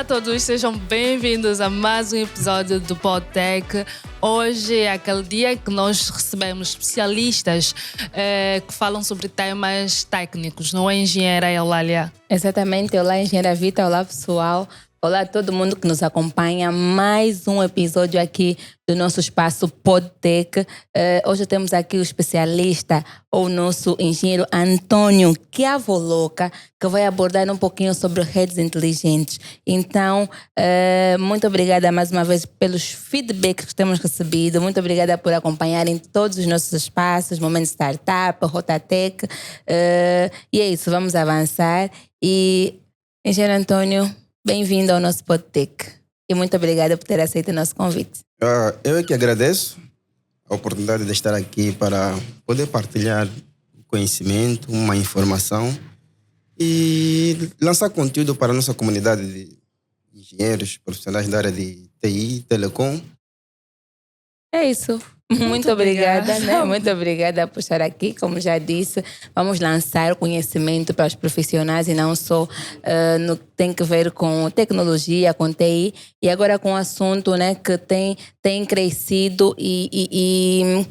a todos, sejam bem-vindos a mais um episódio do Podtech. Hoje é aquele dia que nós recebemos especialistas que falam sobre temas técnicos, não é, engenheira Eulália? Exatamente, olá engenheira Vita, olá pessoal. Olá a todo mundo que nos acompanha. Mais um episódio aqui do nosso espaço Podtech. Hoje temos aqui o especialista, o nosso engenheiro Antônio Chiavoloca, que vai abordar um pouquinho sobre redes inteligentes. Então, muito obrigada mais uma vez pelos feedbacks que temos recebido. Muito obrigada por acompanharem todos os nossos espaços, Momento Startup, Rotatech. E é isso, vamos avançar. E, engenheiro Antônio, bem-vindo ao nosso Podtech e muito obrigada por ter aceito o nosso convite. Eu é que agradeço a oportunidade de estar aqui para poder partilhar conhecimento, uma informação e lançar conteúdo para a nossa comunidade de engenheiros, profissionais da área de TI, telecom. É isso. Muito obrigada, né? Muito obrigada por estar aqui. Como já disse, vamos lançar conhecimento para os profissionais e não só no que tem que ver com tecnologia, com TI. E agora com um assunto, né, que tem crescido e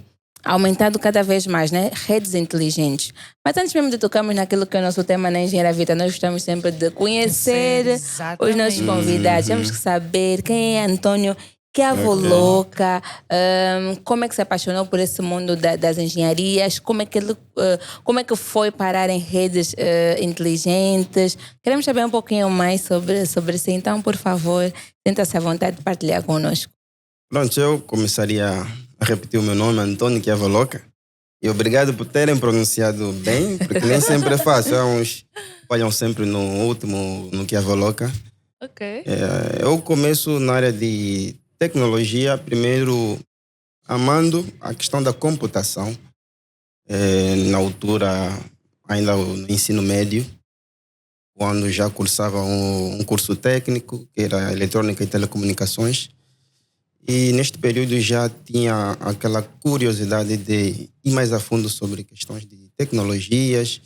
aumentado cada vez mais, né? Redes inteligentes. Mas antes mesmo de tocarmos naquilo que é o nosso tema na Engenharia Vita, nós gostamos sempre de conhecer os nossos convidados. Temos que saber quem é Antônio Chiavoloca, como é que se apaixonou por esse mundo das engenharias, como é que foi parar em redes inteligentes. Queremos saber um pouquinho mais sobre isso. Então, por favor, sinta-se à vontade de partilhar conosco. Pronto, eu começaria a repetir o meu nome, Antônio Chiavoloca. E obrigado por terem pronunciado bem, porque nem sempre é fácil. Uns falham sempre no último, no Chiavoloca. Ok. Eu começo na área de tecnologia, primeiro amando a questão da computação. Na altura, ainda no ensino médio, quando já cursava um curso técnico, que era eletrônica e telecomunicações. E neste período já tinha aquela curiosidade de ir mais a fundo sobre questões de tecnologias.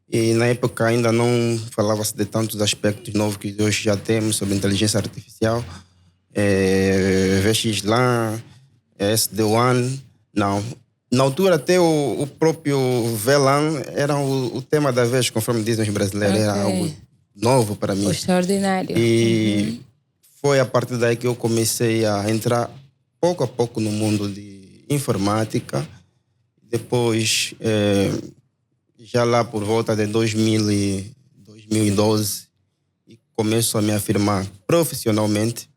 E na época ainda não falava-se de tantos aspectos novos que hoje já temos sobre inteligência artificial. VXLAN, SD-WAN, não. Na altura até o próprio VLAN era o tema da vez, conforme dizem os brasileiros, era algo novo para mim. Extraordinário. E foi a partir daí que eu comecei a entrar pouco a pouco no mundo de informática. Depois, já lá por volta de 2012, começo a me afirmar profissionalmente,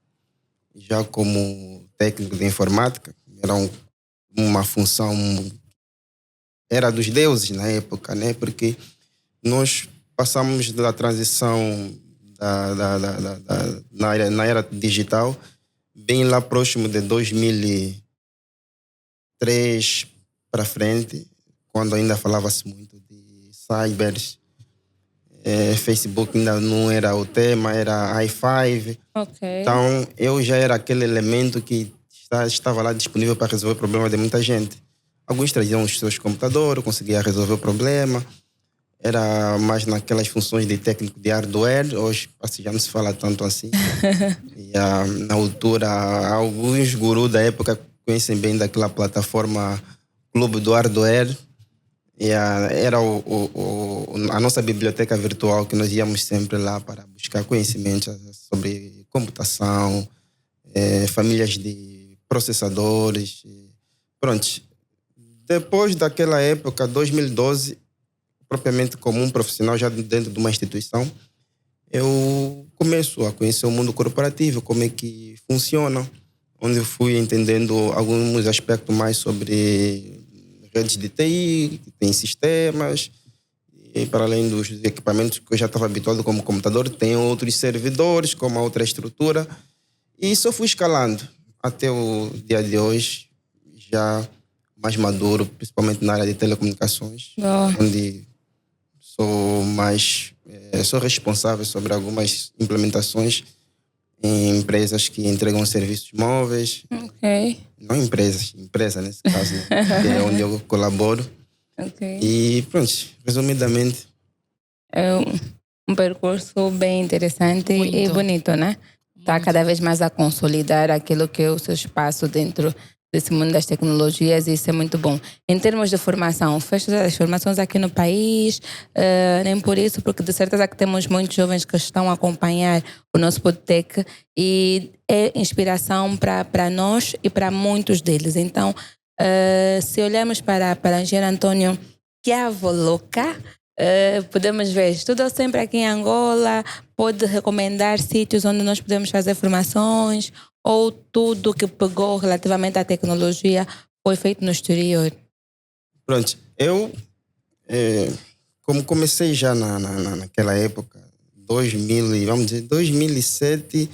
já como técnico de informática. Era uma função, era dos deuses na época, né? Porque nós passamos da transição na era digital, bem lá próximo de 2003 para frente, quando ainda falava-se muito de cybers. Facebook ainda não era o tema, era i5. Okay. Então, eu já era aquele elemento que estava lá disponível para resolver o problema de muita gente. Alguns traziam os seus computadores, conseguia resolver o problema. Era mais naquelas funções de técnico de hardware. Hoje já não se fala tanto assim. E, na altura, alguns gurus da época conhecem bem daquela plataforma Clube do Hardware. E era a nossa biblioteca virtual, que nós íamos sempre lá para buscar conhecimentos sobre computação, famílias de processadores. Pronto. Depois daquela época, 2012, propriamente como um profissional já dentro de uma instituição, eu começo a conhecer o mundo corporativo, como é que funciona, onde eu fui entendendo alguns aspectos mais sobre redes de TI, tem sistemas, e para além dos equipamentos que eu já estava habituado como computador, tem outros servidores com uma outra estrutura, e só fui escalando até o dia de hoje, já mais maduro, principalmente na área de telecomunicações, onde sou responsável sobre algumas implementações em empresas que entregam serviços móveis. Ok. Não empresa nesse caso, né? Que é onde eu colaboro. Ok. E pronto, resumidamente. um percurso bem interessante e bonito, né? Está cada vez mais a consolidar aquilo que é o seu espaço dentro desse mundo das tecnologias, e isso é muito bom. Em termos de formação, fez as formações aqui no país, nem por isso, porque de certeza que temos muitos jovens que estão a acompanhar o nosso Podtech e é inspiração para nós e para muitos deles. Então, se olharmos para o engenheiro Antônio Chiavoloca, podemos ver, estudou sempre aqui em Angola, pode recomendar sítios onde nós podemos fazer formações, ou tudo que pegou relativamente à tecnologia foi feito no exterior? Pronto, eu, como comecei já naquela época, 2007,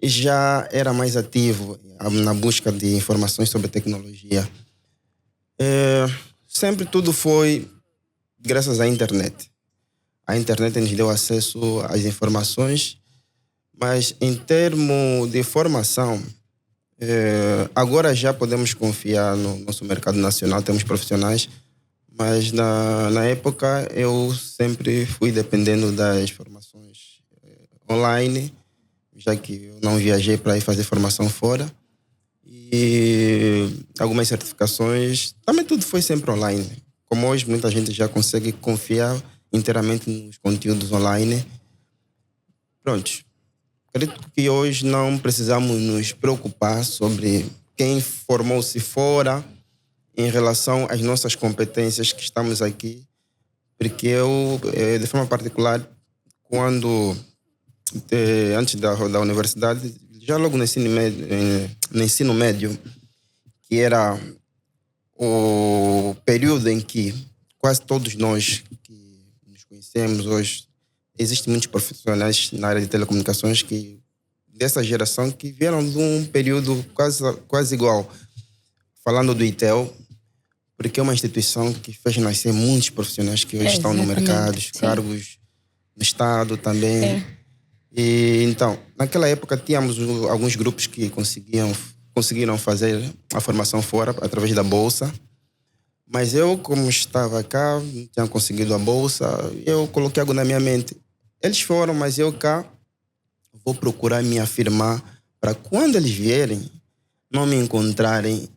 já era mais ativo na busca de informações sobre tecnologia. Sempre tudo foi graças à internet. A internet nos deu acesso às informações, mas em termos de formação, agora já podemos confiar no nosso mercado nacional, temos profissionais, mas na época eu sempre fui dependendo das formações online, já que eu não viajei para ir fazer formação fora. E algumas certificações, também tudo foi sempre online. Como hoje muita gente já consegue confiar inteiramente nos conteúdos online. Pronto. Acredito que hoje não precisamos nos preocupar sobre quem formou-se fora em relação às nossas competências que estamos aqui, porque eu, de forma particular, antes da universidade, já logo no ensino médio, que era o período em que quase todos nós que nos conhecemos hoje, existem muitos profissionais na área de telecomunicações dessa geração que vieram de um período quase igual. Falando do ITEL, porque é uma instituição que fez nascer muitos profissionais que hoje estão no mercado, cargos no Estado também. Sim. E então, naquela época tínhamos alguns grupos que conseguiram fazer a formação fora através da bolsa. Mas eu, como estava cá, não tinha conseguido a bolsa, eu coloquei algo na minha mente. Eles foram, mas eu cá vou procurar me afirmar para quando eles vierem, não me encontrarem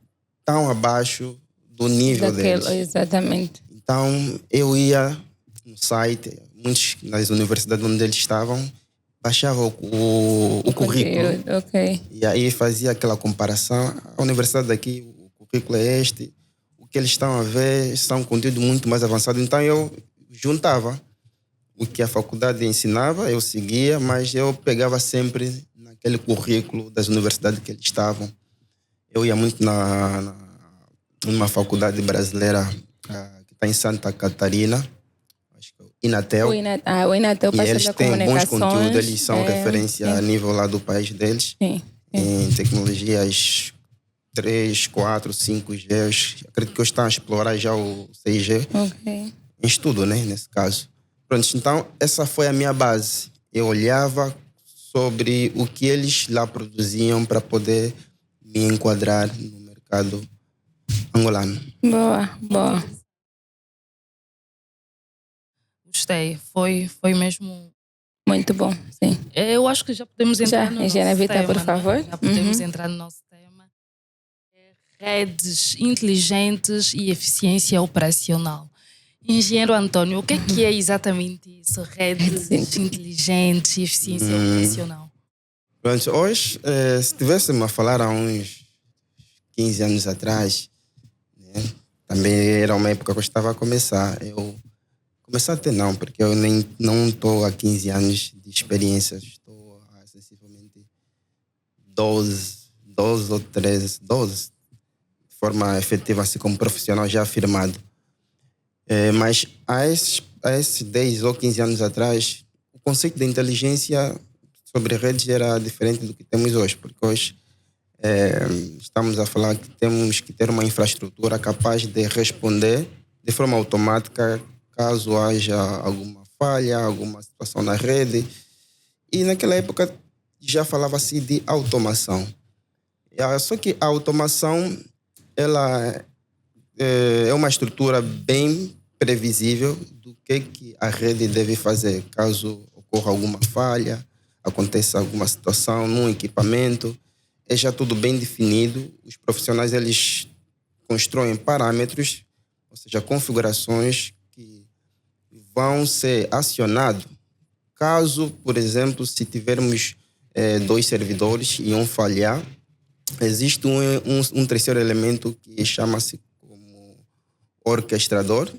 tão abaixo do nível deles. Exatamente. Então, eu ia no site, muitos nas universidades onde eles estavam, baixava o currículo. Okay. E aí fazia aquela comparação. A universidade daqui, o currículo é este. O que eles estão a ver são um conteúdo muito mais avançado. Então eu juntava o que a faculdade ensinava, eu seguia, mas eu pegava sempre naquele currículo das universidades que eles estavam. Eu ia muito numa faculdade brasileira que está em Santa Catarina, acho que é o Inatel. O Inatel e eles têm bons conteúdos, eles são referência a nível lá do país deles, em tecnologias 3, 4, 5G. Acredito que hoje estão a explorar já o 6G. Em estudo, né, nesse caso. Pronto, então essa foi a minha base. Eu olhava sobre o que eles lá produziam para poder me enquadrar no mercado angolano. Boa. Gostei. Foi mesmo muito bom, sim. Eu acho que já podemos entrar no nosso tema. Vita, por favor. Né? Já podemos entrar no nosso tema. Redes inteligentes e eficiência operacional. Engenheiro Antônio, o que é exatamente isso? Redes inteligentes e eficiência operacional? Pronto, hoje, se estivéssemos a falar há uns 15 anos atrás, né, também era uma época que eu estava a começar. Começar até não, porque eu não estou há 15 anos de experiência. Estou há sensivelmente 12 ou 13, 12, de forma efetiva, assim como profissional já afirmado. Mas há esses 10 ou 15 anos atrás, o conceito de inteligência sobre redes era diferente do que temos hoje, porque hoje estamos a falar que temos que ter uma infraestrutura capaz de responder de forma automática caso haja alguma falha, alguma situação na rede. E naquela época já falava-se de automação. Só que a automação ela é uma estrutura bem previsível do que a rede deve fazer caso ocorra alguma falha, aconteça alguma situação num equipamento. É já tudo bem definido. Os profissionais eles constroem parâmetros, ou seja, configurações que vão ser acionados caso, por exemplo, se tivermos 2 servidores e um falhar, existe um terceiro elemento que chama-se como orquestrador.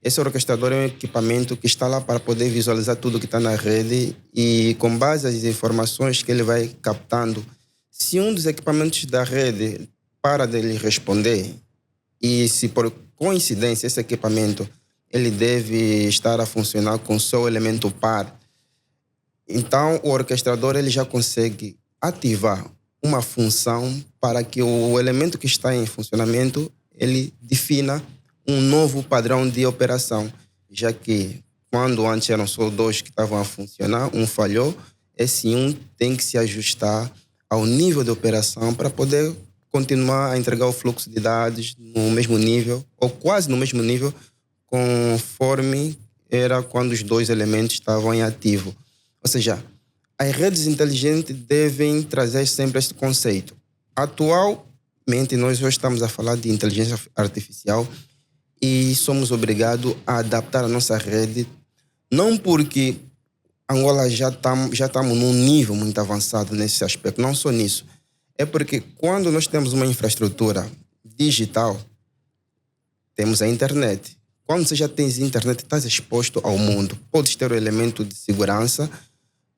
Esse orquestrador é um equipamento que está lá para poder visualizar tudo que está na rede e, com base nas informações que ele vai captando, se um dos equipamentos da rede para dele responder e se por coincidência esse equipamento ele deve estar a funcionar com seu elemento par, então o orquestrador ele já consegue ativar uma função para que o elemento que está em funcionamento ele defina um novo padrão de operação, já que quando antes eram só 2 que estavam a funcionar, um falhou, esse um tem que se ajustar ao nível de operação para poder continuar a entregar o fluxo de dados no mesmo nível, ou quase no mesmo nível, conforme era quando os 2 elementos estavam em ativo. Ou seja, as redes inteligentes devem trazer sempre este conceito. Atualmente, nós hoje estamos a falar de inteligência artificial e somos obrigados a adaptar a nossa rede, não porque Angola já estamos num nível muito avançado nesse aspecto, não só nisso. É porque quando nós temos uma infraestrutura digital, temos a internet. Quando você já tens internet, estás exposto ao mundo. Podes ter o elemento de segurança,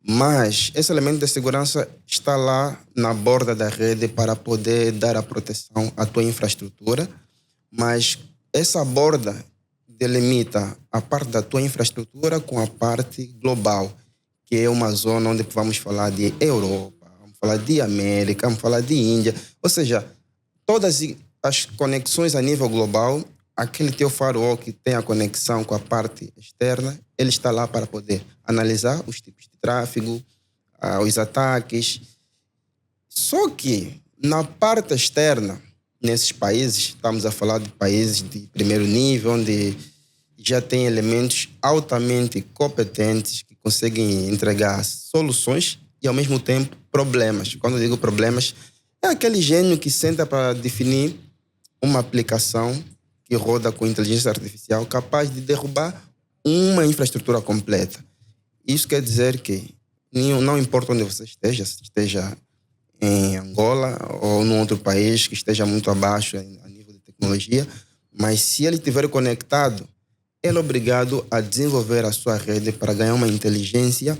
mas esse elemento de segurança está lá na borda da rede para poder dar a proteção à tua infraestrutura, mas essa borda delimita a parte da tua infraestrutura com a parte global, que é uma zona onde vamos falar de Europa, vamos falar de América, vamos falar de Índia. Ou seja, todas as conexões a nível global, aquele teu firewall que tem a conexão com a parte externa, ele está lá para poder analisar os tipos de tráfego, os ataques. Só que na parte externa, nesses países, estamos a falar de países de primeiro nível, onde já tem elementos altamente competentes que conseguem entregar soluções e, ao mesmo tempo, problemas. Quando eu digo problemas, é aquele gênio que senta para definir uma aplicação que roda com inteligência artificial capaz de derrubar uma infraestrutura completa. Isso quer dizer que não importa onde você esteja, se esteja em Angola ou num outro país que esteja muito abaixo a nível de tecnologia, mas se ele estiver conectado, ele é obrigado a desenvolver a sua rede para ganhar uma inteligência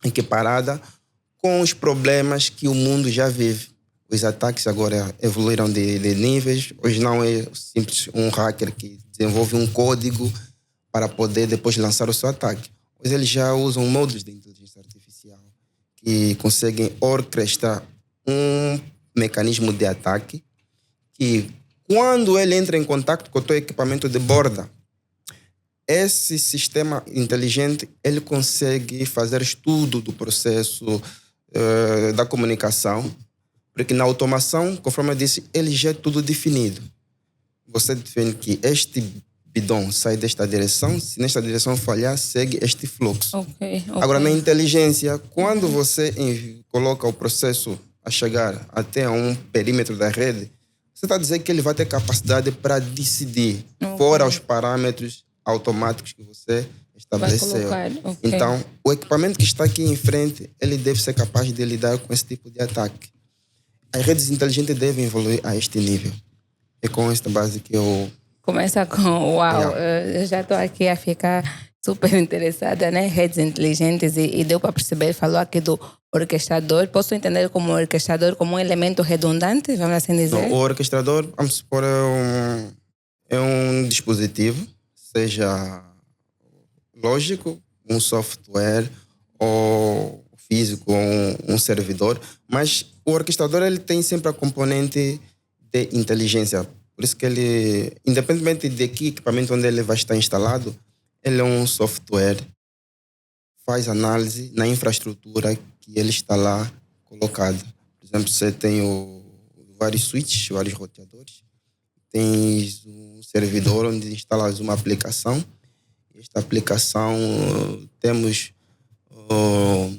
equiparada com os problemas que o mundo já vive. Os ataques agora evoluíram de níveis. Hoje não é simples um hacker que desenvolve um código para poder depois lançar o seu ataque. Hoje eles já usam módulos de inteligência artificial que conseguem orquestrar um mecanismo de ataque que, quando ele entra em contato com o teu equipamento de borda, esse sistema inteligente ele consegue fazer estudo do processo da comunicação, porque na automação, conforme eu disse, ele já é tudo definido. Você define que este bidon sai desta direção, se nesta direção falhar, segue este fluxo. Okay. Agora, na inteligência, quando você coloca o processo a chegar até um perímetro da rede, você está a dizer que ele vai ter capacidade para decidir fora os parâmetros automáticos que você estabeleceu. Então, o equipamento que está aqui em frente, ele deve ser capaz de lidar com esse tipo de ataque. As redes inteligentes devem evoluir a este nível. É com esta base que eu... Começa com, uau, eu já estou aqui a ficar super interessada, né? Redes inteligentes e deu para perceber, falou aqui do orquestrador. Posso entender como orquestrador como um elemento redundante, vamos assim dizer? Não, o orquestrador, vamos supor, é um dispositivo, seja lógico, um software ou físico, ou um servidor, mas o orquestrador ele tem sempre a componente de inteligência. Por isso que ele, independentemente de que equipamento onde ele vai estar instalado, ele é um software, faz análise na infraestrutura que ele está lá colocado. Por exemplo, você tem vários switches, vários roteadores, tens um servidor onde instalas uma aplicação. Esta aplicação temos o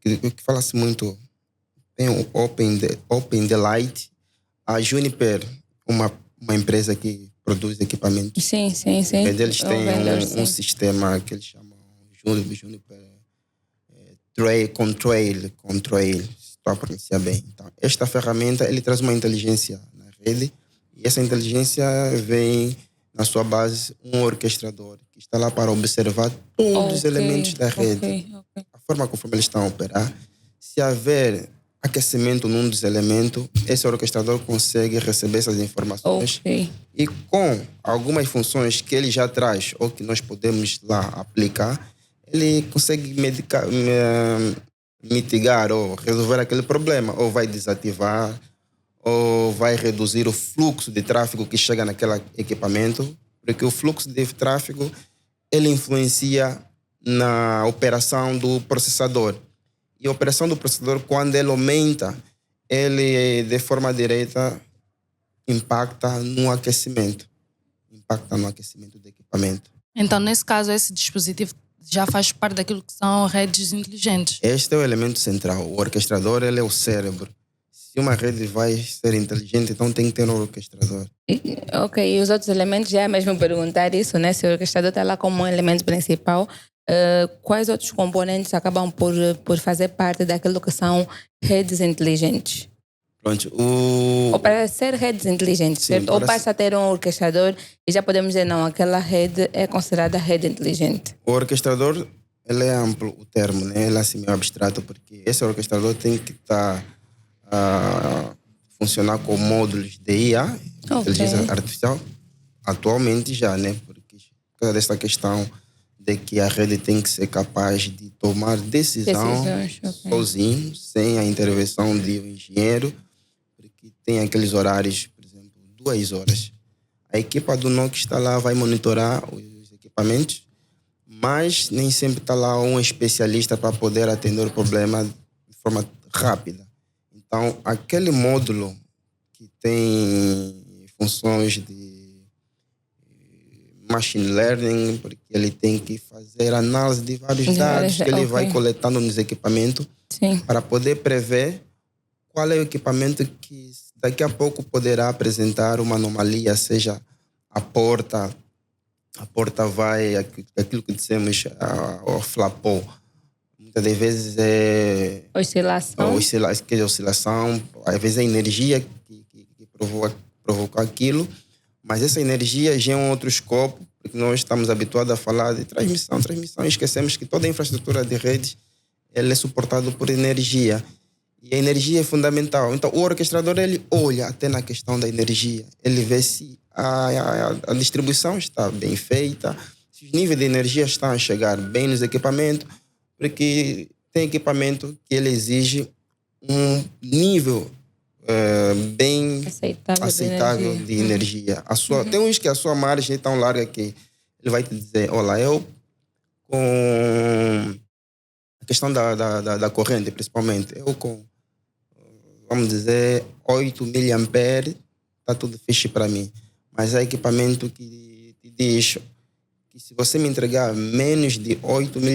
que fala-se muito, tem o Open Daylight, a Juniper, uma empresa que produz equipamentos. Sim. Eles têm um sistema que eles chamam Juniper Control, estou a pronunciar bem. Então, esta ferramenta ele traz uma inteligência na rede e essa inteligência vem na sua base um orquestrador que está lá para observar todos os elementos da rede. A forma conforme eles estão a operar. Se haver aquecimento num dos elementos, esse orquestrador consegue receber essas informações e com algumas funções que ele já traz ou que nós podemos lá aplicar, ele consegue mitigar ou resolver aquele problema, ou vai desativar, ou vai reduzir o fluxo de tráfego que chega naquele equipamento, porque o fluxo de tráfego ele influencia na operação do processador. E a operação do processador, quando ele aumenta, ele de forma direta impacta no aquecimento do equipamento. Então, nesse caso, esse dispositivo já faz parte daquilo que são redes inteligentes. Este é o elemento central. O orquestrador ele é o cérebro. Se uma rede vai ser inteligente, então tem que ter um orquestrador. Ok, e os outros elementos, já mesmo perguntar isso, né? Se o orquestrador está lá como um elemento principal, quais outros componentes acabam por fazer parte daquilo que são redes inteligentes? Pronto, Ou para ser redes inteligentes, sim, certo? Ou basta ter um orquestrador e já podemos dizer, não, aquela rede é considerada rede inteligente. O orquestrador, ele é amplo o termo, né? Ele é assim meio abstrato, porque esse orquestrador tem que estar funcionar com módulos de IA, inteligência artificial, atualmente já, né? Porque por causa dessa questão de que a rede tem que ser capaz de tomar decisões sozinho, sem a intervenção de um engenheiro, porque tem aqueles horários, por exemplo, 2 horas. A equipa do NOC está lá, vai monitorar os equipamentos, mas nem sempre está lá um especialista para poder atender o problema de forma rápida. Então, aquele módulo que tem funções de machine learning, porque ele tem que fazer análise de vários dados que ele vai coletando nos equipamentos para poder prever qual é o equipamento que daqui a pouco poderá apresentar uma anomalia, seja a porta vai, aquilo que dissemos, o flapou. Muitas das vezes é oscilação, às vezes é a energia que provoca aquilo, mas essa energia já é um outro escopo, porque nós estamos habituados a falar de transmissão, e esquecemos que toda a infraestrutura de redes ela é suportada por energia. E a energia é fundamental. Então, o orquestrador ele olha até na questão da energia. Ele vê se a distribuição está bem feita, se os níveis de energia estão a chegar bem nos equipamentos, porque tem equipamento que ele exige um nível bem aceitável de energia. Tem uns que a sua margem é tão larga que ele vai te dizer, olha, eu com a questão da corrente, principalmente, eu com, vamos dizer, 8 mA, está tudo fixe para mim. Mas há equipamento que te diz que se você me entregar menos de 8 mA,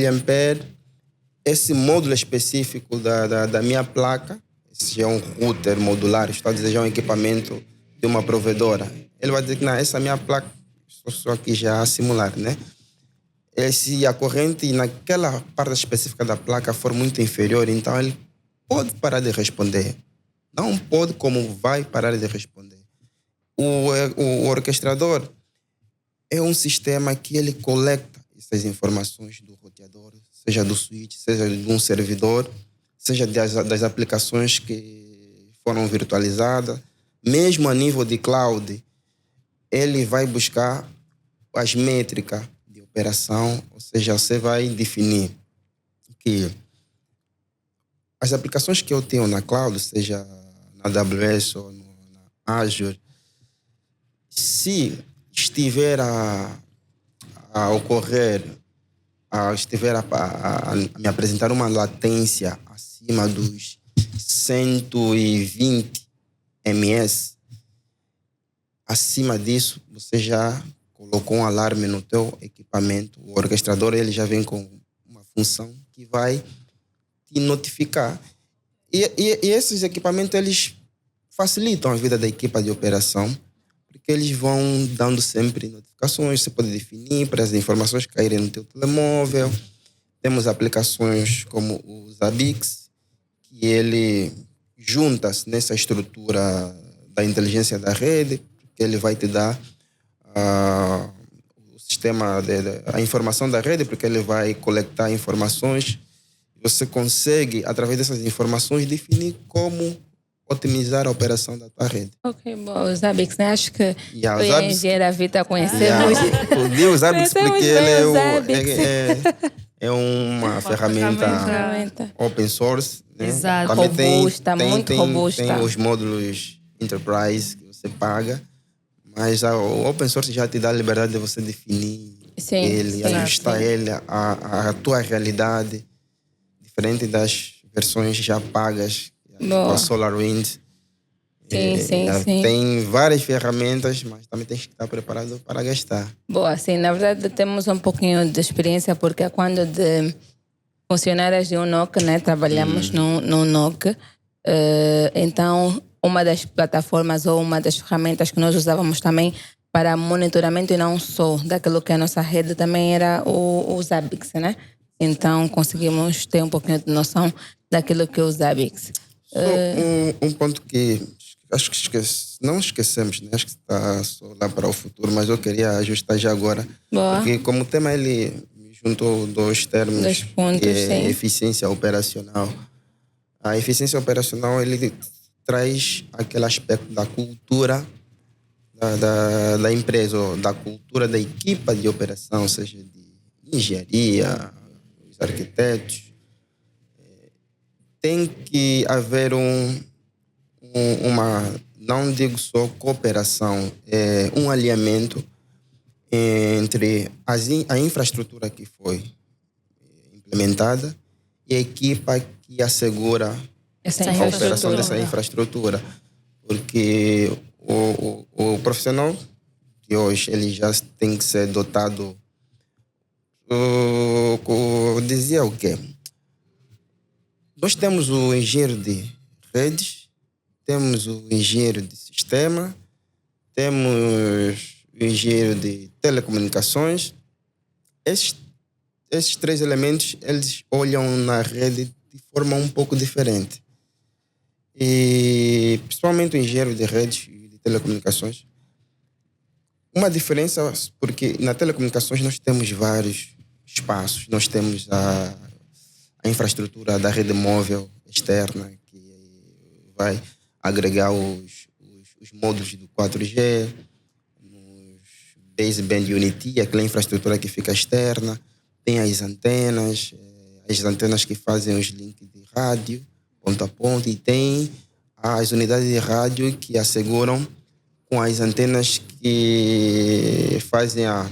esse módulo específico da minha placa, esse é um router modular, estou a dizer, já é um equipamento de uma provedora. Ele vai dizer que, não, essa minha placa, estou aqui já a simular, né? Se a corrente naquela parte específica da placa for muito inferior, então ele pode parar de responder. Não pode, como vai parar de responder. O orquestrador é um sistema que ele coleta essas informações do roteador, seja do switch, seja de um servidor, seja das aplicações que foram virtualizadas. Mesmo a nível de cloud, ele vai buscar as métricas de operação, ou seja, você vai definir que as aplicações que eu tenho na cloud, seja na AWS ou na Azure, se estiver a ocorrer, estiver a me apresentar uma latência acima dos 120 ms, acima disso, você já colocou um alarme no teu equipamento. O orquestrador ele já vem com uma função que vai te notificar. E esses equipamentos eles facilitam a vida da equipa de operação, porque eles vão dando sempre notificações. Você pode definir para as informações caírem no teu telemóvel. Temos aplicações como o Zabbix, que ele junta-se nessa estrutura da inteligência da rede, que ele vai te dar o sistema, a informação da rede, porque ele vai coletar informações. Você consegue, através dessas informações, definir como otimizar a operação da tua rede. Ok, bom, os Zabbix, né? Acho que Yeah, eu e a engenheira Vita conhecemos. Podia usar Zabbix porque ele é uma ferramenta. open source. Né? Exato. Também Robusta, muito robusta. Tem os módulos Enterprise que você paga, mas o open source já te dá a liberdade de você definir ele, ajustar ele à tua realidade, diferente das versões já pagas, a SolarWinds. Sim. Tem várias ferramentas, mas também tem que estar preparado para gastar. Boa, sim. Na verdade, temos um pouquinho de experiência, porque quando de funcionárias de um NOC, né, trabalhamos no NOC, então uma das plataformas ou uma das ferramentas que nós usávamos também para monitoramento e não só daquilo que é a nossa rede também era o Zabbix, né? Então conseguimos ter um pouquinho de noção daquilo que é o Zabbix. Um ponto que acho que não esquecemos, né? Acho que está só lá para o futuro, mas eu queria ajustar já agora. Boa. Porque como o tema ele juntou dois termos, Dois pontos, que é sim. eficiência operacional. A eficiência operacional ele traz aquele aspecto da cultura da empresa, ou da cultura da equipa de operação, seja de engenharia, os arquitetos. Tem que haver uma, não digo só cooperação, um alinhamento entre a infraestrutura que foi implementada e a equipa que assegura a operação dessa infraestrutura. Porque o profissional de hoje ele já tem que ser dotado. Dizia o quê? Nós temos o engenheiro de redes, temos o engenheiro de sistema, temos o engenheiro de telecomunicações. Esses três elementos, eles olham na rede de forma um pouco diferente. E principalmente o engenheiro de redes e de telecomunicações. Uma diferença, porque na telecomunicações nós temos vários espaços. Nós temos a infraestrutura da rede móvel externa, que vai agregar os módulos do 4G, nos baseband Unity, aquela infraestrutura que fica externa. Tem as antenas que fazem os links de rádio, ponto a ponto, e tem as unidades de rádio que asseguram com as antenas que fazem a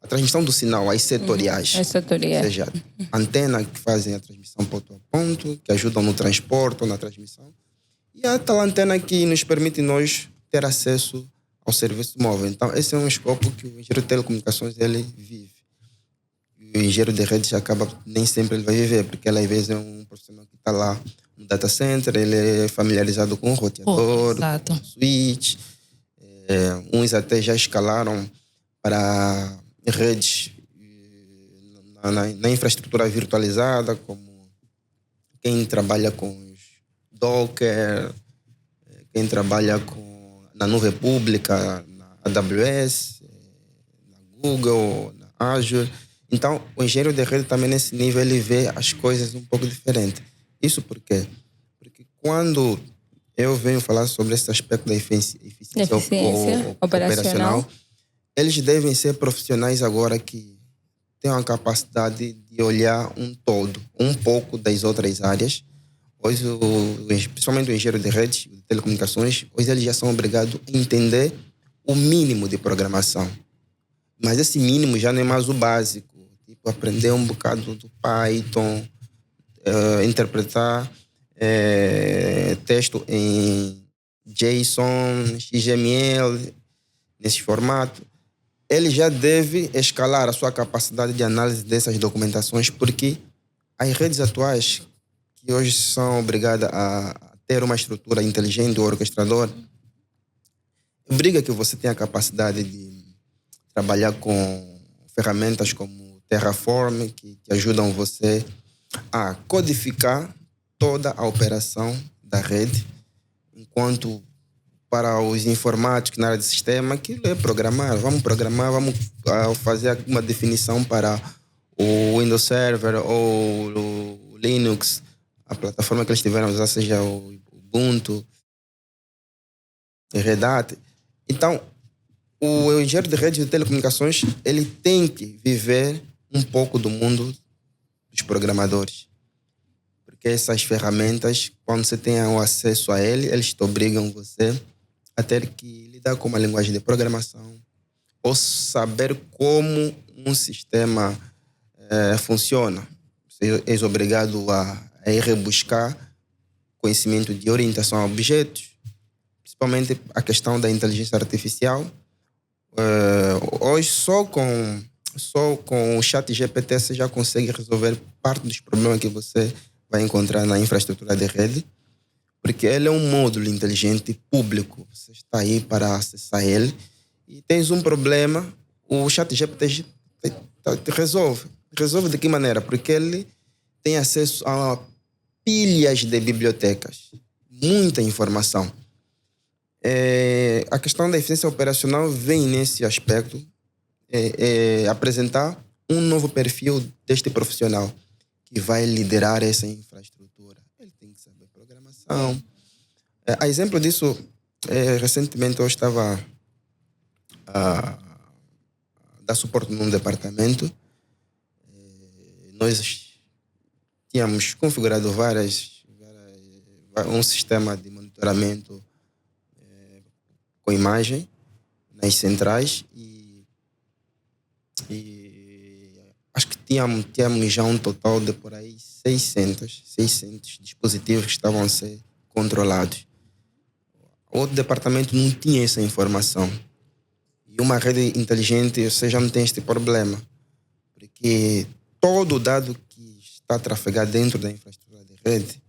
transmissão do sinal, as setoriais. As setoriais. Ou seja, antena que fazem a transmissão ponto a ponto, que ajudam no transporte ou na transmissão. E a tal antena que nos permite nós ter acesso ao serviço móvel. Então, esse é um escopo que o engenheiro de telecomunicações ele vive. E o engenheiro de redes acaba, nem sempre ele vai viver, porque ele às vezes é um profissional que está lá no data center, ele é familiarizado com o roteador, com o switch. Uns até já escalaram para redes na infraestrutura virtualizada, como quem trabalha com os Docker, quem trabalha na nuvem pública, na AWS, na Google, na Azure. Então, o engenheiro de rede também nesse nível ele vê as coisas um pouco diferente. Isso por quê? Porque quando eu venho falar sobre esse aspecto da eficiência operacional, eles devem ser profissionais agora que tenham a capacidade de olhar um todo, um pouco das outras áreas. Hoje, principalmente o engenheiro de redes, de telecomunicações, hoje eles já são obrigados a entender o mínimo de programação. Mas esse mínimo já não é mais o básico. Tipo, aprender um bocado do Python, interpretar texto em JSON, XML, nesse formato, ele já deve escalar a sua capacidade de análise dessas documentações, porque as redes atuais, que hoje são obrigadas a ter uma estrutura inteligente, o orquestrador, obriga que você tenha a capacidade de trabalhar com ferramentas como Terraform, que ajudam você a codificar toda a operação da rede, enquanto para os informáticos na área de sistema, aquilo é programar, vamos fazer uma definição para o Windows Server ou o Linux, a plataforma que eles tiveram a usar, seja o Ubuntu, Red Hat. Então, o engenheiro de redes de telecomunicações, ele tem que viver um pouco do mundo dos programadores. Porque essas ferramentas, quando você tem o acesso a eles te obrigam você a ter que lidar com uma linguagem de programação ou saber como um sistema funciona. Você é obrigado a ir rebuscar conhecimento de orientação a objetos, principalmente a questão da inteligência artificial. Hoje, só com o chat GPT, você já consegue resolver parte dos problemas que você vai encontrar na infraestrutura de rede, porque ele é um módulo inteligente público. Você está aí para acessar ele e tens um problema, o chat GPT resolve. Resolve de que maneira? Porque ele tem acesso a pilhas de bibliotecas, muita informação. A questão da eficiência operacional vem nesse aspecto, apresentar um novo perfil deste profissional que vai liderar essa infraestrutura. Ele tem que saber programação. A exemplo disso, recentemente eu estava a dar suporte num departamento. Nós tínhamos configurado um sistema de monitoramento com imagem nas centrais e acho que tínhamos já um total de por aí 600 dispositivos que estavam a ser controlados. O outro departamento não tinha essa informação. E uma rede inteligente, você já não tem este problema. Porque todo o dado que está trafegado dentro da infraestrutura de rede,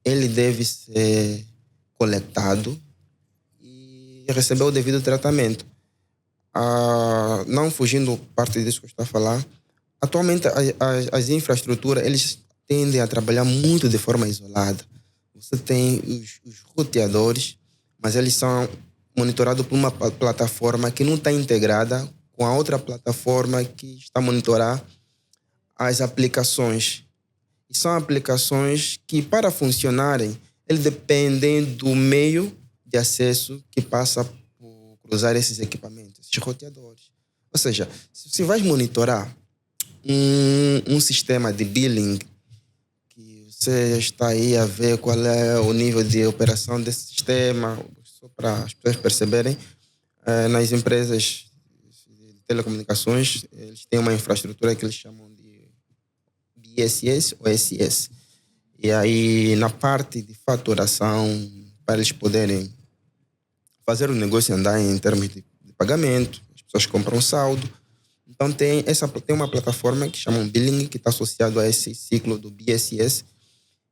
ele deve ser coletado e receber o devido tratamento. Não fugindo parte disso que eu estou a falar, atualmente as infraestruturas, eles tendem a trabalhar muito de forma isolada. Você tem os roteadores, mas eles são monitorados por uma plataforma que não está integrada com a outra plataforma que está a monitorar as aplicações. E são aplicações que, para funcionarem, eles dependem do meio de acesso que passa por cruzar esses equipamentos, esses roteadores. Ou seja, se você vai monitorar um sistema de billing, que você está aí a ver qual é o nível de operação desse sistema, só para as pessoas perceberem, nas empresas de telecomunicações, eles têm uma infraestrutura que eles chamam de BSS ou SS. E aí, na parte de faturação, para eles poderem fazer o negócio andar em termos de pagamento, as pessoas compram saldo. Então, tem uma plataforma que chamam Billing, que está associado a esse ciclo do BSS.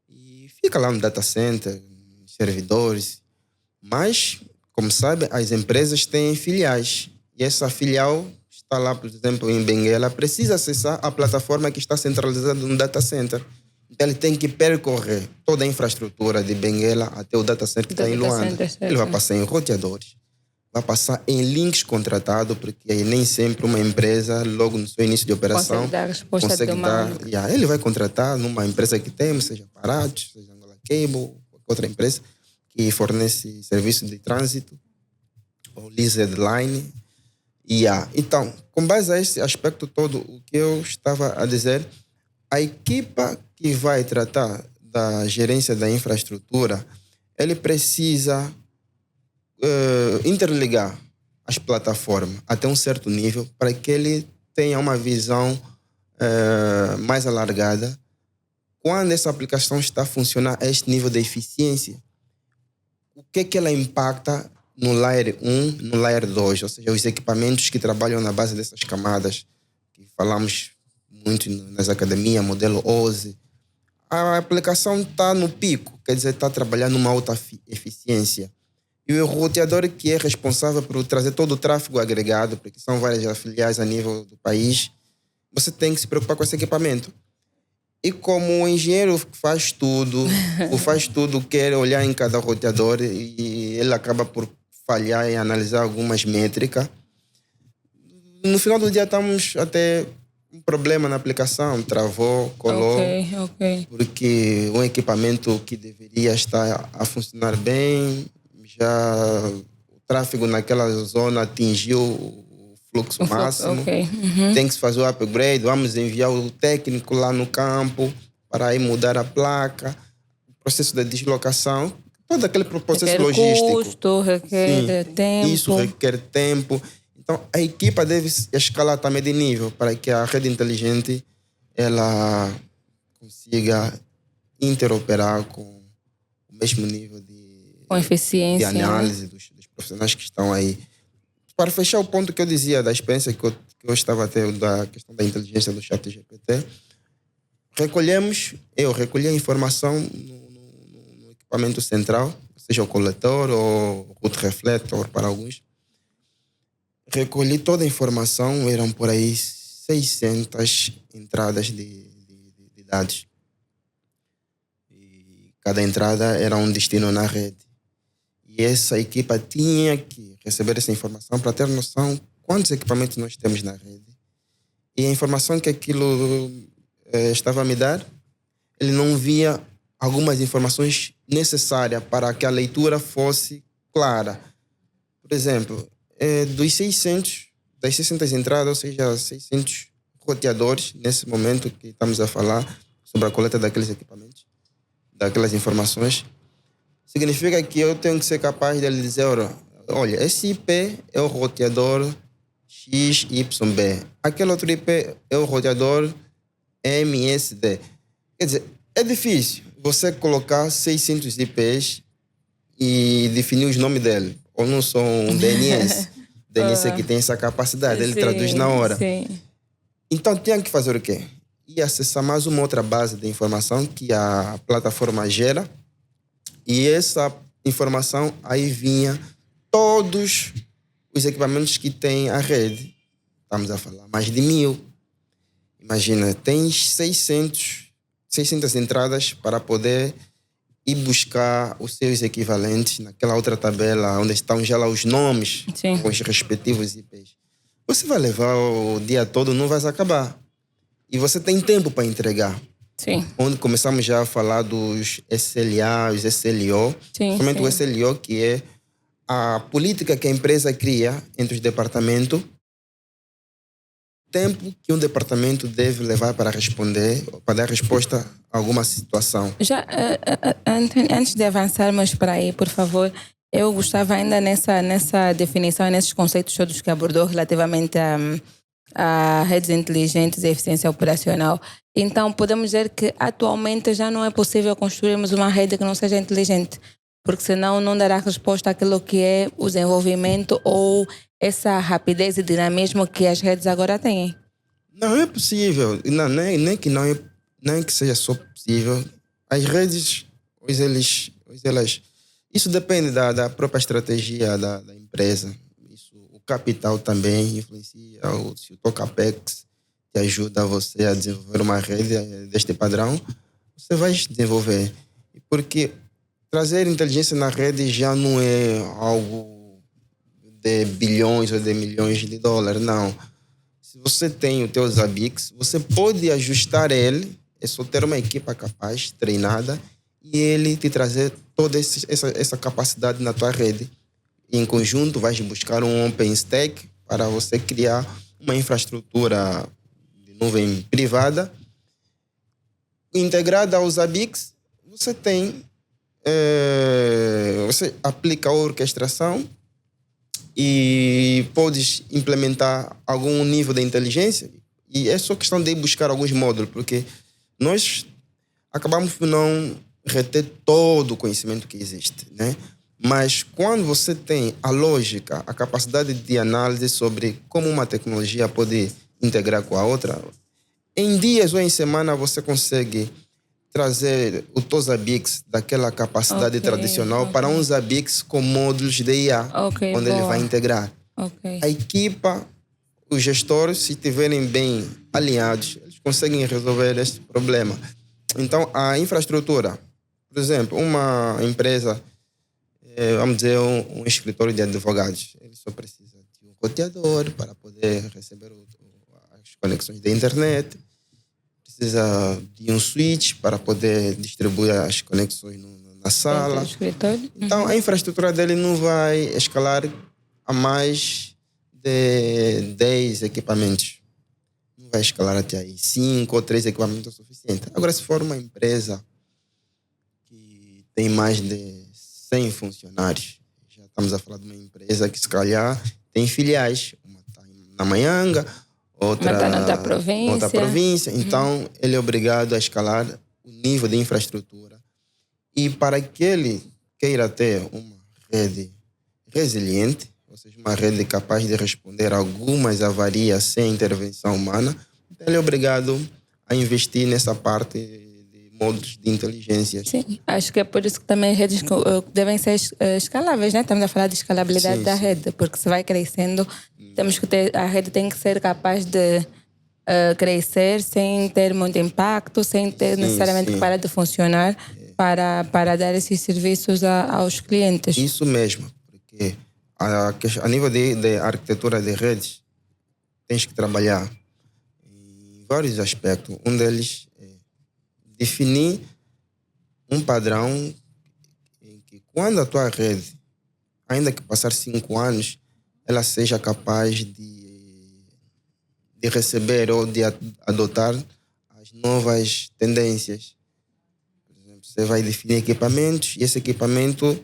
E fica lá no data center, servidores. Mas, como sabe, as empresas têm filiais. E essa filial está lá, por exemplo, em Benguela, precisa acessar a plataforma que está centralizada no data center. Então, ele tem que percorrer toda a infraestrutura de Benguela até o data center que está em Luanda. Ele vai passar em roteadores, vai passar em links contratados, porque nem sempre uma empresa, logo no seu início de operação, consegue dar a resposta consegue dar. Ele vai contratar numa empresa que temos, seja Parados, seja Angola Cable, outra empresa que fornece serviço de trânsito, ou Lizard Line. Então, com base a esse aspecto todo, o que eu estava a dizer, a equipa que vai tratar da gerência da infraestrutura, ele precisa interligar as plataformas até um certo nível para que ele tenha uma visão mais alargada quando essa aplicação está a funcionar a este nível de eficiência. o que é que ela impacta no Layer 1, no Layer 2, ou seja, os equipamentos que trabalham na base dessas camadas, que falamos muito nas academias, modelo OSE. A aplicação está no pico, quer dizer, está trabalhando numa alta eficiência. E o roteador que é responsável por trazer todo o tráfego agregado, porque são várias filiais a nível do país, você tem que se preocupar com esse equipamento. E como o engenheiro faz tudo, quer olhar em cada roteador e ele acaba por falhar em analisar algumas métricas. No final do dia estamos até um problema na aplicação, travou, colou. Ok. Porque um equipamento que deveria estar a funcionar bem, já o tráfego naquela zona atingiu o fluxo máximo. Tem que se fazer o upgrade, vamos enviar o técnico lá no campo para ir mudar a placa, o processo de deslocação, todo aquele processo requer logístico. Custo, requer tempo. Isso requer tempo. Então, a equipa deve escalar também de nível para que a rede inteligente ela consiga interoperar com o mesmo nível com eficiência, de análise dos profissionais que estão aí. Para fechar o ponto que eu dizia da experiência que eu estava a ter da questão da inteligência do ChatGPT, eu recolhi a informação no equipamento central, seja o coletor ou o refletor para alguns. Recolhi toda a informação, eram por aí 600 entradas de dados. E cada entrada era um destino na rede. E essa equipa tinha que receber essa informação para ter noção quantos equipamentos nós temos na rede. E a informação que aquilo estava a me dar, ele não via algumas informações necessárias para que a leitura fosse clara. Por exemplo, das 600 entradas, ou seja, 600 roteadores, nesse momento que estamos a falar sobre a coleta daqueles equipamentos, daquelas informações, significa que eu tenho que ser capaz de lhe dizer, olha, esse IP é o roteador XYB, aquele outro IP é o roteador MSD. Quer dizer, é difícil você colocar 600 IPs e definir os nomes dele. Ou não são um DNS. DNS é que tem essa capacidade, ele traduz na hora. Sim. Então, tinha que fazer o quê? E acessar mais uma outra base de informação que a plataforma gera. E essa informação aí vinha todos os equipamentos que tem a rede. Estamos a falar mais de 1000. Imagina, tens 600 entradas para poder ir buscar os seus equivalentes naquela outra tabela onde estão já lá os nomes com os respectivos IPs. Você vai levar o dia todo, não vai acabar. E você tem tempo para entregar. Sim. Onde começamos já a falar dos SLA, os SLO. Somente o SLO, que é a política que a empresa cria entre os departamentos, tempo que um departamento deve levar para responder, para dar resposta a alguma situação. Já, antes de avançarmos para aí, por favor, eu gostava ainda nessa definição, nesses conceitos todos que abordou relativamente a redes inteligentes e eficiência operacional. Então, podemos dizer que atualmente já não é possível construirmos uma rede que não seja inteligente, porque senão não dará resposta àquilo que é o desenvolvimento ou essa rapidez e dinamismo que as redes agora têm. Não é possível. Nem que seja só possível. As redes, elas, isso depende da própria estratégia da empresa. O capital também influencia. Se o Tocapex te ajuda a você a desenvolver uma rede deste padrão, você vai desenvolver. Porque trazer inteligência na rede já não é algo de bilhões ou de milhões de dólares, não. Se você tem o teu Zabbix, você pode ajustar ele, é só ter uma equipa capaz, treinada, e ele te trazer toda essa capacidade na tua rede. E em conjunto, vais buscar um OpenStack para você criar uma infraestrutura de nuvem privada. Integrada ao Zabbix, você tem... você aplica a orquestração e podes implementar algum nível de inteligência, e é só questão de ir buscar alguns módulos, porque nós acabamos por não reter todo o conhecimento que existe, né? Mas quando você tem a lógica, a capacidade de análise sobre como uma tecnologia pode integrar com a outra, em dias ou em semana você consegue trazer o teu Zabbix daquela capacidade tradicional para um Zabbix com módulos de IA, onde ele vai integrar. A equipa, os gestores, se estiverem bem alinhados, eles conseguem resolver este problema. Então, a infraestrutura, por exemplo, uma empresa, vamos dizer, um escritório de advogados, ele só precisa de um roteador para poder receber as conexões da internet, precisa de um switch para poder distribuir as conexões na sala. Então, a infraestrutura dele não vai escalar a mais de 10 equipamentos. Não vai escalar até aí. 5 ou 3 equipamentos é o suficiente. Agora, se for uma empresa que tem mais de 100 funcionários, já estamos a falar de uma empresa que, se calhar, tem filiais. Uma está na Manhanga, outra na província. Então, ele é obrigado a escalar o nível de infraestrutura. E para que ele queira ter uma rede resiliente, ou seja, uma rede capaz de responder a algumas avarias sem intervenção humana, então ele é obrigado a investir nessa parte de módulos de inteligência. Sim, acho que é por isso que também as redes devem ser escaláveis, né? Estamos a falar de escalabilidade da rede, porque se vai crescendo, temos que ter, a rede tem que ser capaz de crescer sem ter muito impacto, sem ter necessariamente que parar de funcionar para dar esses serviços aos clientes. Isso mesmo, porque a nível de arquitetura de redes, tens que trabalhar em vários aspectos. Um deles é definir um padrão em que quando a tua rede, ainda que passar 5 anos, ela seja capaz de receber ou de adotar as novas tendências. Por exemplo, você vai definir equipamentos e esse equipamento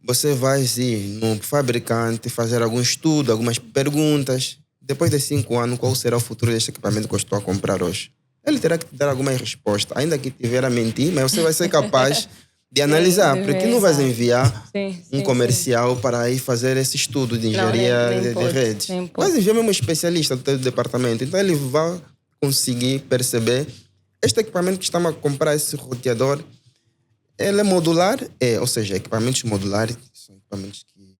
você vai ir no fabricante fazer algum estudo, algumas perguntas. Depois de 5 anos, qual será o futuro deste equipamento que eu estou a comprar hoje? Ele terá que te dar alguma resposta, ainda que tiver a mentir, mas você vai ser capaz de analisar, porque não vais enviar um comercial para ir fazer esse estudo de engenharia de redes. Mas envia mesmo um especialista do teu departamento, então ele vai conseguir perceber este equipamento que estamos a comprar, esse roteador, ele é modular, ou seja, equipamentos modulares são equipamentos que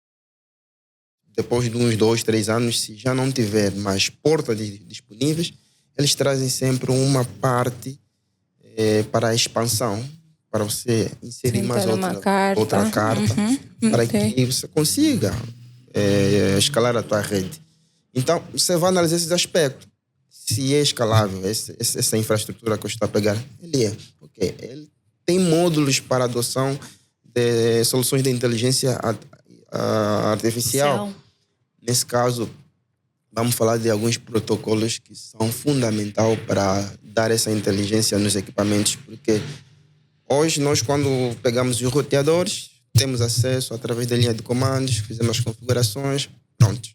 depois de uns 2, 3 anos, se já não tiver mais portas disponíveis, eles trazem sempre uma parte para a expansão, para você inserir mais outra carta, para que você consiga escalar a tua rede. Então, você vai analisar esses aspectos. Se é escalável, essa infraestrutura que você está a pegar, ele é. Okay. Ele tem módulos para adoção de soluções de inteligência artificial. Nesse caso, vamos falar de alguns protocolos que são fundamentais para dar essa inteligência nos equipamentos, porque hoje nós, quando pegamos os roteadores, temos acesso através da linha de comandos, fizemos as configurações, pronto.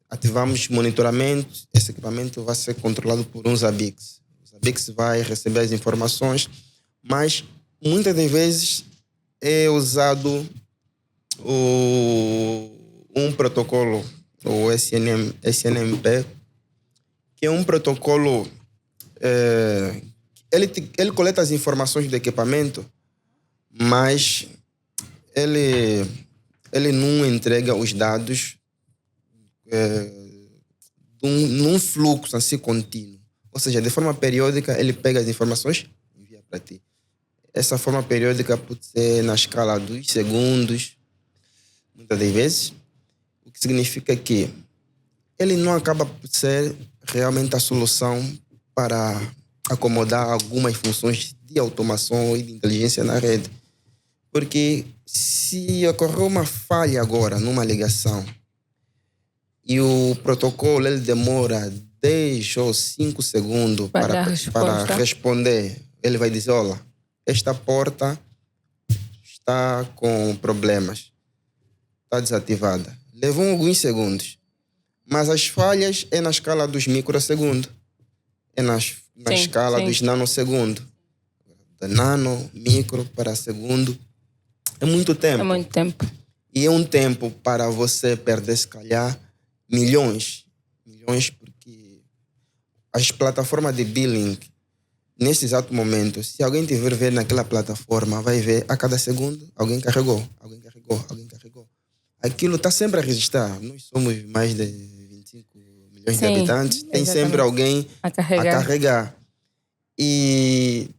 Ativamos monitoramento, esse equipamento vai ser controlado por um Zabbix. O Zabbix vai receber as informações, mas muitas das vezes é usado um protocolo, o SNMP, que é um protocolo, ele coleta as informações do equipamento, mas ele não entrega os dados num fluxo assim contínuo. Ou seja, de forma periódica, ele pega as informações e envia para ti. Essa forma periódica pode ser na escala dos segundos, muitas das vezes, o que significa que ele não acaba por ser realmente a solução para acomodar algumas funções de automação e de inteligência na rede. Porque se ocorrer uma falha agora numa ligação e o protocolo ele demora 10 ou 5 segundos para responder, ele vai dizer, olha, esta porta está com problemas, está desativada. Levou alguns segundos, mas as falhas é na escala dos microsegundos, é na escala dos nanosegundos. De nano, micro para segundo, É muito tempo. É muito tempo. E é um tempo para você perder, se calhar, milhões. Milhões, porque as plataformas de billing, nesse exato momento, se alguém tiver ver naquela plataforma, vai ver a cada segundo alguém carregou. Aquilo está sempre a registrar. Nós somos mais de 25 milhões de habitantes. Tem sempre alguém a carregar. E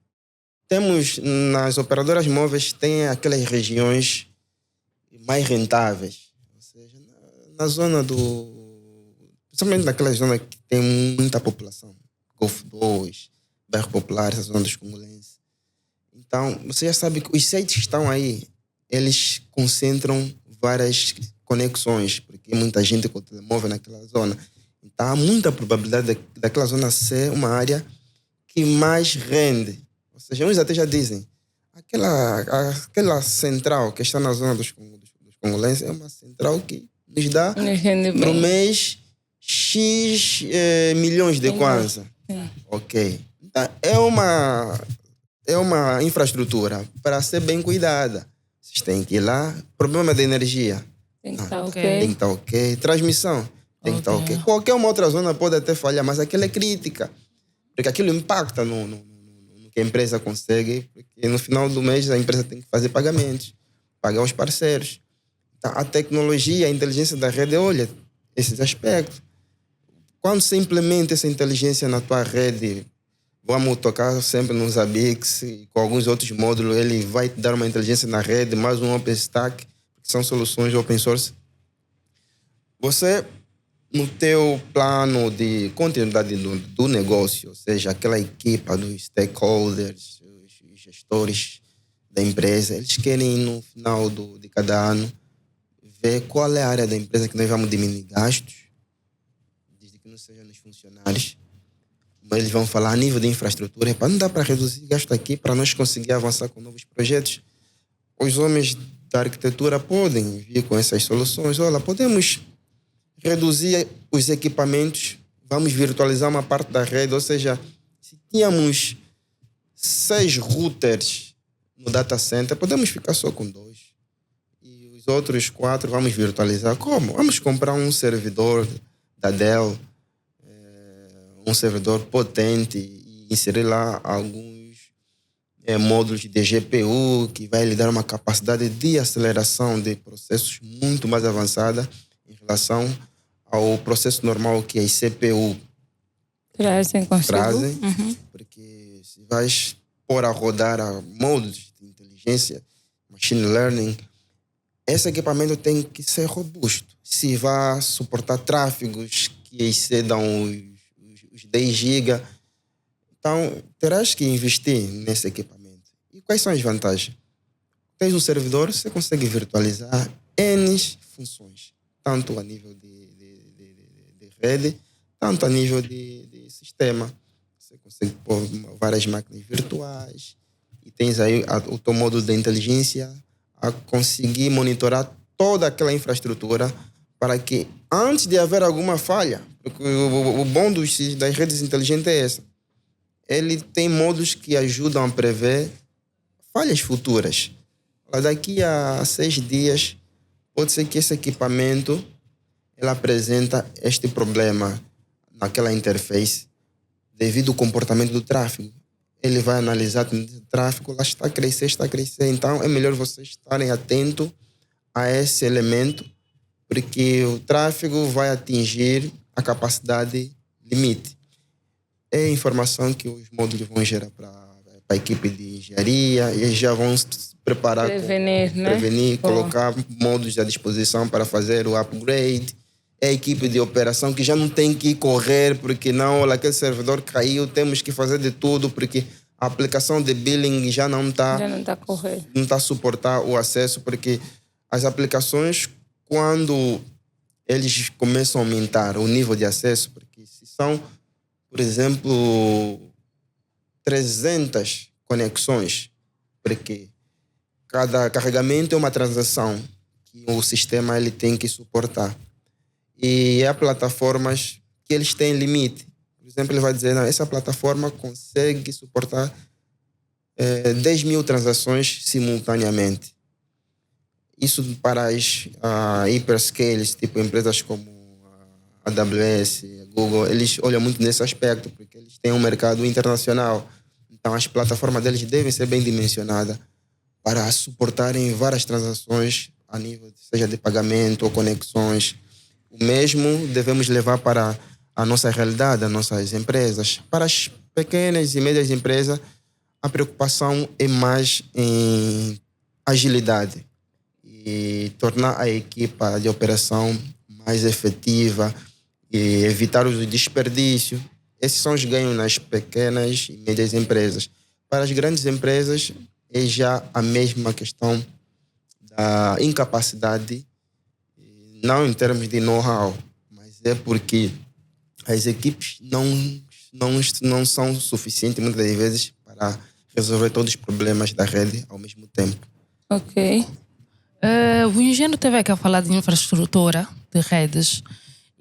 temos, nas operadoras móveis, tem aquelas regiões mais rentáveis. Ou seja, na zona principalmente naquela zona que tem muita população. Golfo 2, Bairro Popular, essa zona dos congolenses. Então, você já sabe que os sites que estão aí, eles concentram várias conexões, porque muita gente com o telemóvel naquela zona. Então, há muita probabilidade daquela zona ser uma área que mais rende. Ou seja, uns até já dizem, aquela central que está na zona dos congolenses é uma central que nos dá no mês X milhões de kwanza. Ok. Então, é uma infraestrutura para ser bem cuidada. Vocês têm que ir lá. Problema de energia. Tem que estar ok. Tem que estar ok. Transmissão. Tem que estar ok. Qualquer uma outra zona pode até falhar, mas aquela é crítica. Porque aquilo impacta no que a empresa consegue. Porque no final do mês a empresa tem que fazer pagamentos, pagar os parceiros. Então, a tecnologia, a inteligência da rede, olha esses aspectos. Quando você implementa essa inteligência na tua rede, vamos tocar sempre no Zabbix, com alguns outros módulos, ele vai te dar uma inteligência na rede, mais um OpenStack, que são soluções open source. Você, no teu plano de continuidade do negócio, ou seja, aquela equipa dos stakeholders, os gestores da empresa, eles querem, no final de cada ano, ver qual é a área da empresa que nós vamos diminuir gastos, desde que não seja nos funcionários. Mas eles vão falar a nível de infraestrutura, não dá para reduzir gasto aqui para nós conseguir avançar com novos projetos. Os homens da arquitetura podem vir com essas soluções. Olha, podemos reduzir os equipamentos, vamos virtualizar uma parte da rede, ou seja, se tínhamos 6 routers no data center, podemos ficar só com 2. E os outros 4 vamos virtualizar. Como? Vamos comprar um servidor da Dell, um servidor potente e inserir lá alguns módulos de GPU que vai lhe dar uma capacidade de aceleração de processos muito mais avançada em relação ao processo normal que as CPU trazem. Porque se vais pôr a rodar a módulos de inteligência, machine learning, esse equipamento tem que ser robusto. Se vai suportar tráfegos que excedam os 10 GB, então terás que investir nesse equipamento. E quais são as vantagens? Tens um servidor, você consegue virtualizar N funções, tanto a nível de rede, tanto a nível de sistema. Você consegue pôr várias máquinas virtuais e tens aí o teu módulo de inteligência a conseguir monitorar toda aquela infraestrutura para que, antes de haver alguma falha, porque o bom das redes inteligentes é essa, ele tem módulos que ajudam a prever falhas futuras. Daqui a 6 dias, pode ser que esse equipamento ele apresenta este problema naquela interface devido ao comportamento do tráfego. Ele vai analisar o tráfego, lá está a crescer. Então, é melhor vocês estarem atentos a esse elemento, porque o tráfego vai atingir a capacidade limite. É a informação que os módulos vão gerar para a equipe de engenharia e já vão se preparar prevenir, colocar módulos à disposição para fazer o upgrade. É a equipe de operação que já não tem que correr porque não, olha, aquele servidor caiu, temos que fazer de tudo porque a aplicação de billing já não está a suportar o acesso, porque as aplicações, quando eles começam a aumentar o nível de acesso, porque se são, por exemplo, 300 conexões, porque cada carregamento é uma transação que o sistema ele tem que suportar. E há plataformas que eles têm limite. Por exemplo, ele vai dizer, não, essa plataforma consegue suportar 10 mil transações simultaneamente. Isso para as hyperscales, tipo empresas como a AWS, a Google, eles olham muito nesse aspecto, porque eles têm um mercado internacional. Então, as plataformas deles devem ser bem dimensionadas para suportarem várias transações a nível, seja de pagamento ou conexões. O mesmo devemos levar para a nossa realidade, as nossas empresas. Para as pequenas e médias empresas, a preocupação é mais em agilidade e tornar a equipa de operação mais efetiva e evitar o desperdício. Esses são os ganhos nas pequenas e médias empresas. Para as grandes empresas, é já a mesma questão da incapacidade, não em termos de know-how, mas é porque as equipes não são suficientes, muitas das vezes, para resolver todos os problemas da rede ao mesmo tempo. Ok. O engenheiro teve aqui a falar de infraestrutura de redes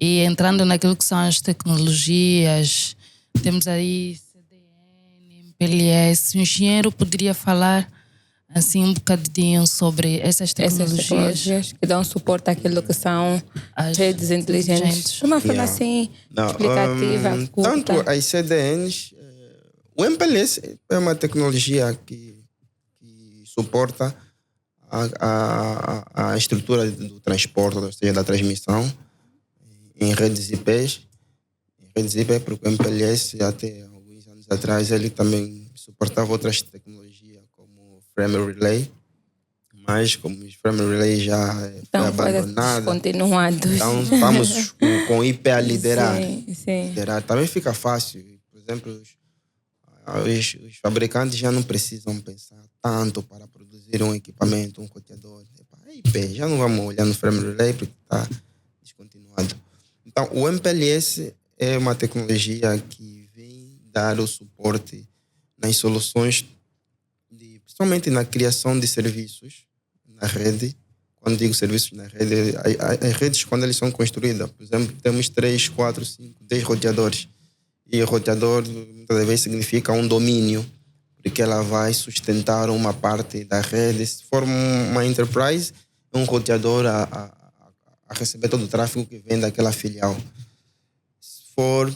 e entrando naquilo que são as tecnologias, temos aí CDN, MPLS. O engenheiro poderia falar assim um bocadinho sobre essas tecnologias que dão suporte àquilo que são as redes inteligentes. De uma forma assim explicativa, curta. Tanto as CDNs, o MPLS é uma tecnologia que suporta a estrutura do transporte, ou seja, da transmissão em redes IPs. Em redes IP, porque o MPLS, até alguns anos atrás, ele também suportava outras tecnologias, como Frame Relay, mas como os Frame Relay já foi abandonado, continuados. Então vamos com IP a liderar. Sim. Liderar. Também fica fácil. Por exemplo, os fabricantes já não precisam pensar tanto para produzir um equipamento, um roteador. É IP, já não vamos olhar no Frame Relay porque está descontinuado. Então, o MPLS é uma tecnologia que vem dar o suporte nas soluções, principalmente na criação de serviços na rede. Quando digo serviços na rede, as redes, quando elas são construídas, por exemplo, temos 3, 4, 5, 10 roteadores. E o roteador, muitas vezes, significa um domínio, porque ela vai sustentar uma parte da rede. Se for uma enterprise, é um roteador a receber todo o tráfego que vem daquela filial. Se for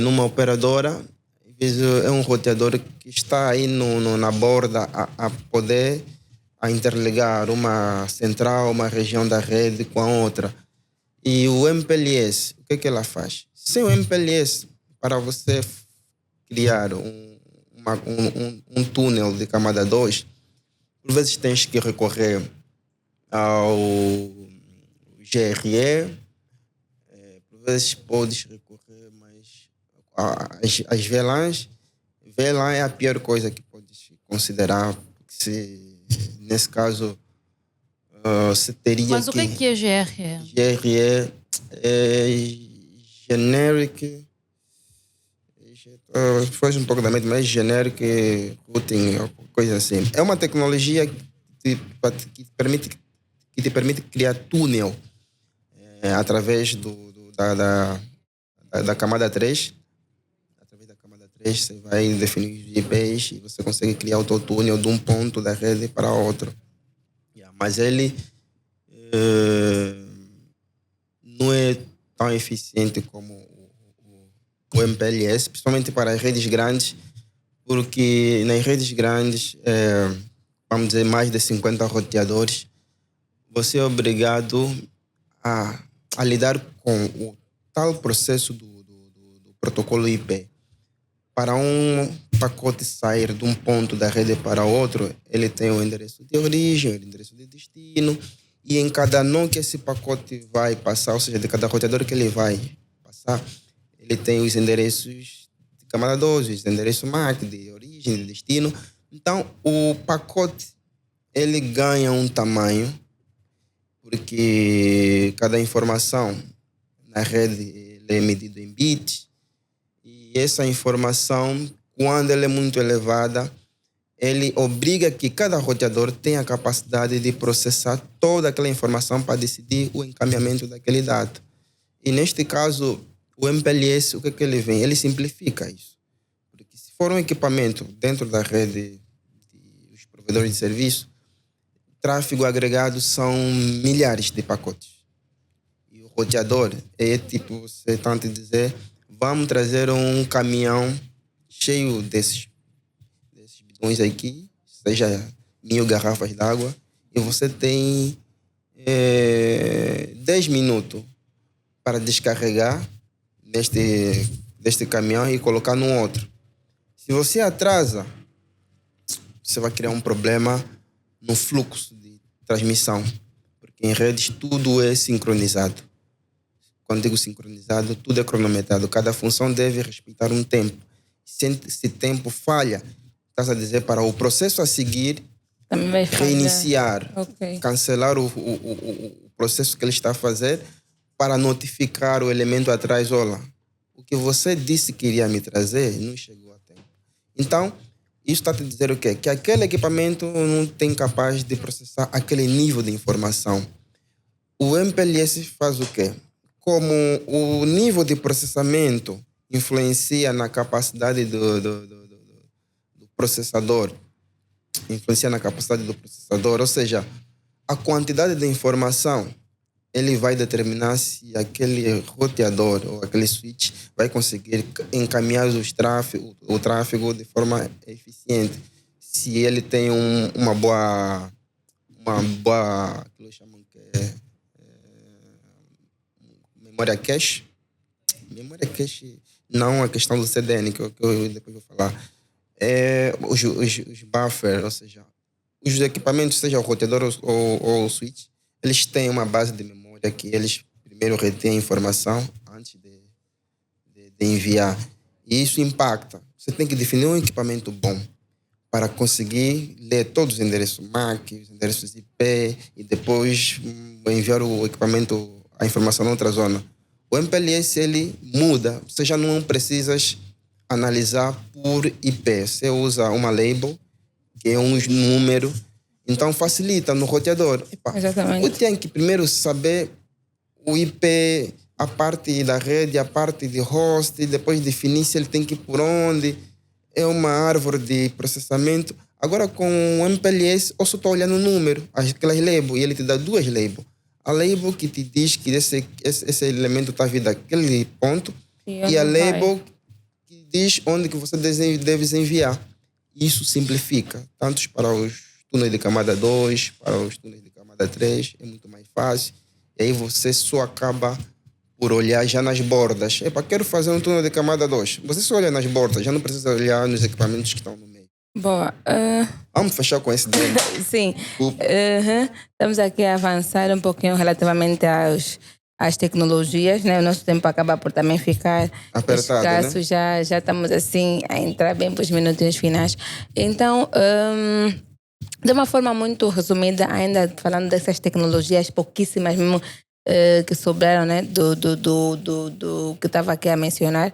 numa operadora, às vezes é um roteador que está aí na borda a poder interligar uma central, uma região da rede com a outra. E o MPLS, o que ela faz? Sem o MPLS, para você criar um túnel de camada 2, por vezes tens que recorrer ao GRE, por vezes podes recorrer mais às VLANs. VLAN é a pior coisa que podes considerar, nesse caso você teria que... Mas o que é GRE? GRE é Generic... Foge um pouco da mente, mas Generic Routing, coisa assim. É uma tecnologia que te permite criar túnel através da camada 3. Através da camada 3 você vai definir os IPs e você consegue criar o teu túnel de um ponto da rede para outro. Mas ele não é tão eficiente como o MPLS, principalmente para as redes grandes, porque nas redes grandes, vamos dizer, mais de 50 roteadores, você é obrigado a lidar com o tal processo do protocolo IP. Para um pacote sair de um ponto da rede para outro, ele tem o endereço de origem, o endereço de destino, e em cada nó que esse pacote vai passar, ou seja, de cada roteador que ele vai passar, ele tem os endereços de camada 12, os endereços MAC, de origem, de destino. Então, o pacote, ele ganha um tamanho, porque cada informação na rede ele é medida em bits, e essa informação, quando ela é muito elevada, ele obriga que cada roteador tenha a capacidade de processar toda aquela informação para decidir o encaminhamento daquele dado. E neste caso, o MPLS, o que ele vem? Ele simplifica isso. Porque se for um equipamento dentro da rede dos provedores de serviço, tráfego agregado são milhares de pacotes. E o roteador é tipo, você tenta dizer, vamos trazer um caminhão cheio desses bidões aqui, seja 1000 garrafas d'água, e você tem 10 minutos para descarregar deste caminhão e colocar no outro. Se você atrasa, você vai criar um problema no fluxo de transmissão, porque em redes tudo é sincronizado. Quando digo sincronizado, tudo é cronometrado. Cada função deve respeitar um tempo. Se tempo falha, estás a dizer para o processo a seguir também vai reiniciar, okay, cancelar o processo que ele está a fazer para notificar o elemento atrás. Olha, o que você disse que iria me trazer não chegou a tempo. Então, isso está a te dizer o quê? Que aquele equipamento não tem capaz de processar aquele nível de informação. O MPLS faz o quê? Como o nível de processamento influencia na capacidade do processador, ou seja, a quantidade de informação, ele vai determinar se aquele roteador ou aquele switch vai conseguir encaminhar o tráfego de forma eficiente. Se ele tem uma boa que eles chamam que memória cache. Memória cache, não a questão do CDN, que eu depois vou falar. Os buffers, ou seja, os equipamentos, seja o roteador ou o switch, eles têm uma base de memória que eles primeiro retêm a informação antes de enviar. E isso impacta. Você tem que definir um equipamento bom para conseguir ler todos os endereços MAC, os endereços IP e depois enviar o equipamento, a informação em outra zona. O MPLS, ele muda. Você já não precisas analisar por IP. Você usa uma label, que é um número. Então, facilita no roteador. Exatamente. Eu tenho que primeiro saber o IP, a parte da rede, a parte de host, e depois definir se ele tem que ir por onde. É uma árvore de processamento. Agora, com o MPLS, eu só estou olhando o número, aquelas labels, e ele te dá duas labels. A label que te diz que esse elemento está vindo daquele ponto, e a label que diz onde que você deve enviar. Isso simplifica, tanto para os túneis de camada 2, para os túneis de camada 3, é muito mais fácil. E aí você só acaba por olhar já nas bordas. Quero fazer um túnel de camada 2. Você só olha nas bordas, já não precisa olhar nos equipamentos que estão no meio. Boa. Vamos fechar com esse dentro. Sim. Estamos aqui a avançar um pouquinho relativamente às tecnologias, né? O nosso tempo acaba por também ficar apertado, escasso, né? Já estamos assim a entrar bem para os minutinhos finais. Então, de uma forma muito resumida, ainda falando dessas tecnologias pouquíssimas mesmo que sobraram, né? Do que estava aqui a mencionar.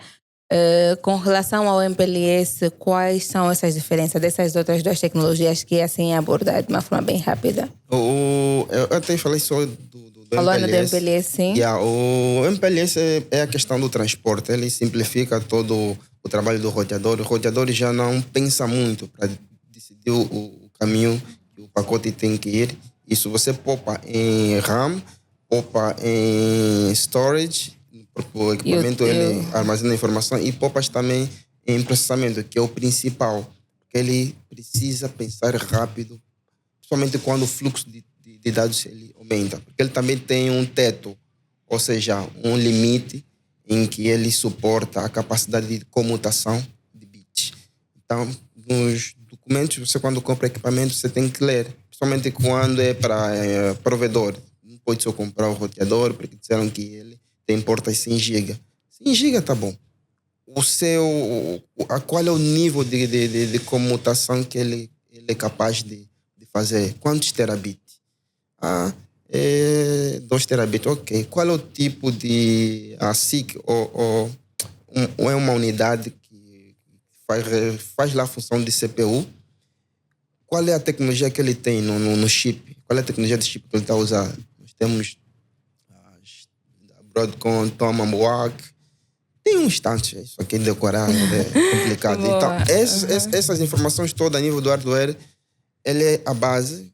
Com relação ao MPLS, quais são essas diferenças dessas outras duas tecnologias que assim abordar de uma forma bem rápida? Eu até falei só do Falando MPLS. do MPLS, sim. O MPLS é a questão do transporte. Ele simplifica todo o trabalho do roteador. O roteador já não pensa muito para decidir o caminho que o pacote tem que ir. Isso você poupa em RAM, poupa em storage, porque o equipamento ele armazena informação, e poupas também em processamento, que é o principal. Porque ele precisa pensar rápido, principalmente quando o fluxo de dados ele aumenta. Porque ele também tem um teto, ou seja, um limite em que ele suporta a capacidade de comutação de bits. Então, nos documentos, você quando compra equipamento, você tem que ler, principalmente quando é para provedor. Não pode só comprar o roteador, porque disseram que ele tem portas 100 GB. 100 GB tá bom. Qual é o nível de comutação que ele é capaz de fazer? Quantos terabits? 2 terabits, ok. Qual é o tipo de SIC ou é uma unidade que faz lá a função de CPU? Qual é a tecnologia que ele tem no chip? Qual é a tecnologia de chip que ele está usando? Nós temos Broadcom, Tomahawk. Tem uns tantos, isso aqui decorar é complicado. Então, essas informações todas a nível do hardware, ele é a base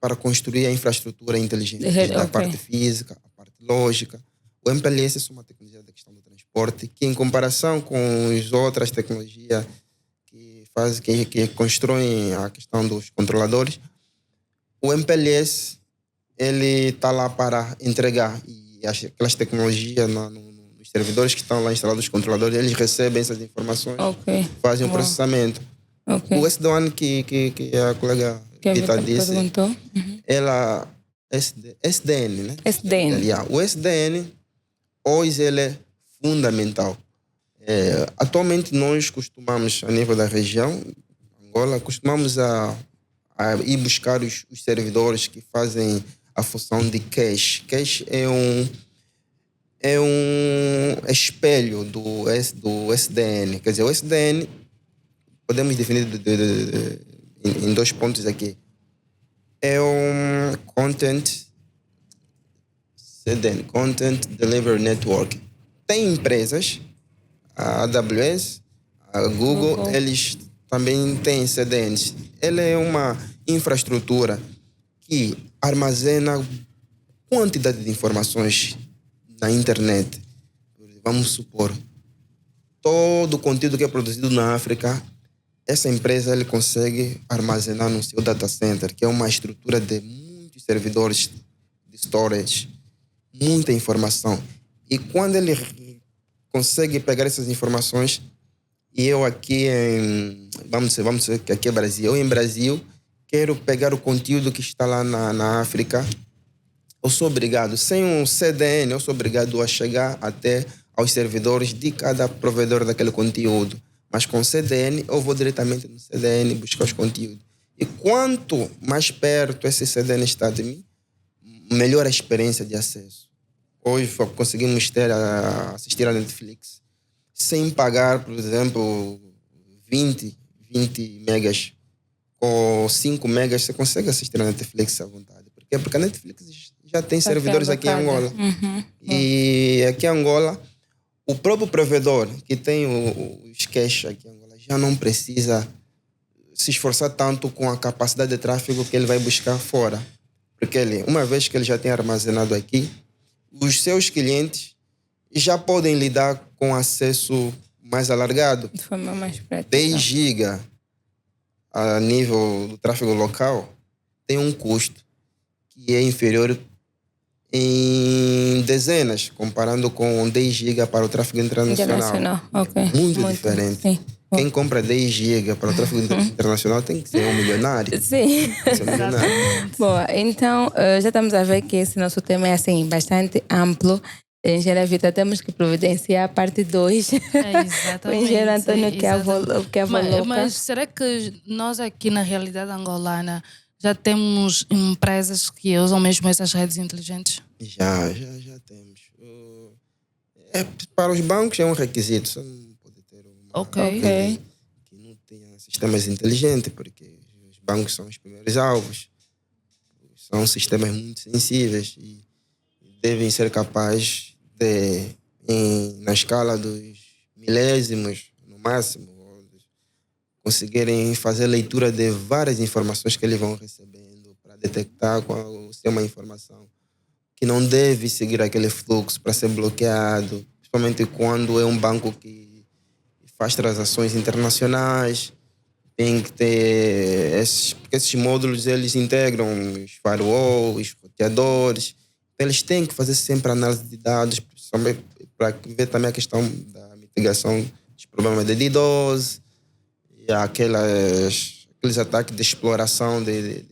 para construir a infraestrutura inteligente, Ok. a parte física, a parte lógica. O MPLS é uma tecnologia da questão do transporte que, em comparação com as outras tecnologias que constroem a questão dos controladores, o MPLS ele está lá para entregar e aquelas tecnologias nos servidores que estão lá instalados, os controladores, eles recebem essas informações, Ok. fazem o processamento. Ok. O SD-WAN que a colega Que a Rita Vitor disse, perguntou. ela SDN, né? SDN. Yeah. O SDN hoje ele é fundamental. Atualmente nós costumamos, a nível da região, Angola, costumamos a ir buscar os servidores que fazem a função de cache. Cache é um espelho do SDN. Quer dizer, o SDN podemos definir em 2 pontos aqui. É um CDN, Content Delivery Network. Tem empresas, a AWS, a Google, eles também têm CDNs. Ele é uma infraestrutura que armazena quantidade de informações na internet. Vamos supor, todo o conteúdo que é produzido na África, essa empresa ele consegue armazenar no seu data center, que é uma estrutura de muitos servidores de storage, muita informação. E quando ele consegue pegar essas informações, e eu aqui vamos dizer que aqui é Brasil, eu em Brasil quero pegar o conteúdo que está lá na África, eu sou obrigado, sem um CDN, eu sou obrigado a chegar até aos servidores de cada provedor daquele conteúdo. Mas com CDN, eu vou diretamente no CDN buscar os conteúdos. E quanto mais perto esse CDN está de mim, melhor a experiência de acesso. Hoje conseguimos assistir a Netflix sem pagar, por exemplo, 20 megas. Com 5 megas você consegue assistir a Netflix à vontade. Por quê? Porque a Netflix já tem servidores aqui em Angola. E aqui em Angola, o próprio provedor que tem os caches aqui em Angola já não precisa se esforçar tanto com a capacidade de tráfego que ele vai buscar fora. Porque uma vez que ele já tem armazenado aqui, os seus clientes já podem lidar com acesso mais alargado. De forma mais prática. 10 GB a nível do tráfego local tem um custo que é inferior em dezenas, comparando com 10 GB para o tráfego internacional. Okay. Muito diferente. Sim. Quem compra 10 GB para o tráfego internacional tem que ser um milionário. Sim. Tem que ser um milionário. Boa, então já estamos a ver que esse nosso tema é assim, bastante amplo. Engenheira Vitor, temos que providenciar a parte 2. Exatamente. O engenheiro Antônio que avoloca. Mas será que nós aqui na realidade angolana já temos empresas que usam mesmo essas redes inteligentes? Já temos. Para os bancos é um requisito. Só não pode ter uma Ok. que não tenha sistemas inteligentes, porque os bancos são os primeiros alvos. São sistemas muito sensíveis e devem ser capazes de, na escala dos milésimos, no máximo, conseguirem fazer leitura de várias informações que eles vão recebendo para detectar se é uma informação que não deve seguir aquele fluxo para ser bloqueado, principalmente quando é um banco que faz transações internacionais. Tem que ter esses módulos, eles integram os firewalls, os roteadores. Então, eles têm que fazer sempre análise de dados para ver também a questão da mitigação dos problemas de DDoS e aqueles ataques de exploração de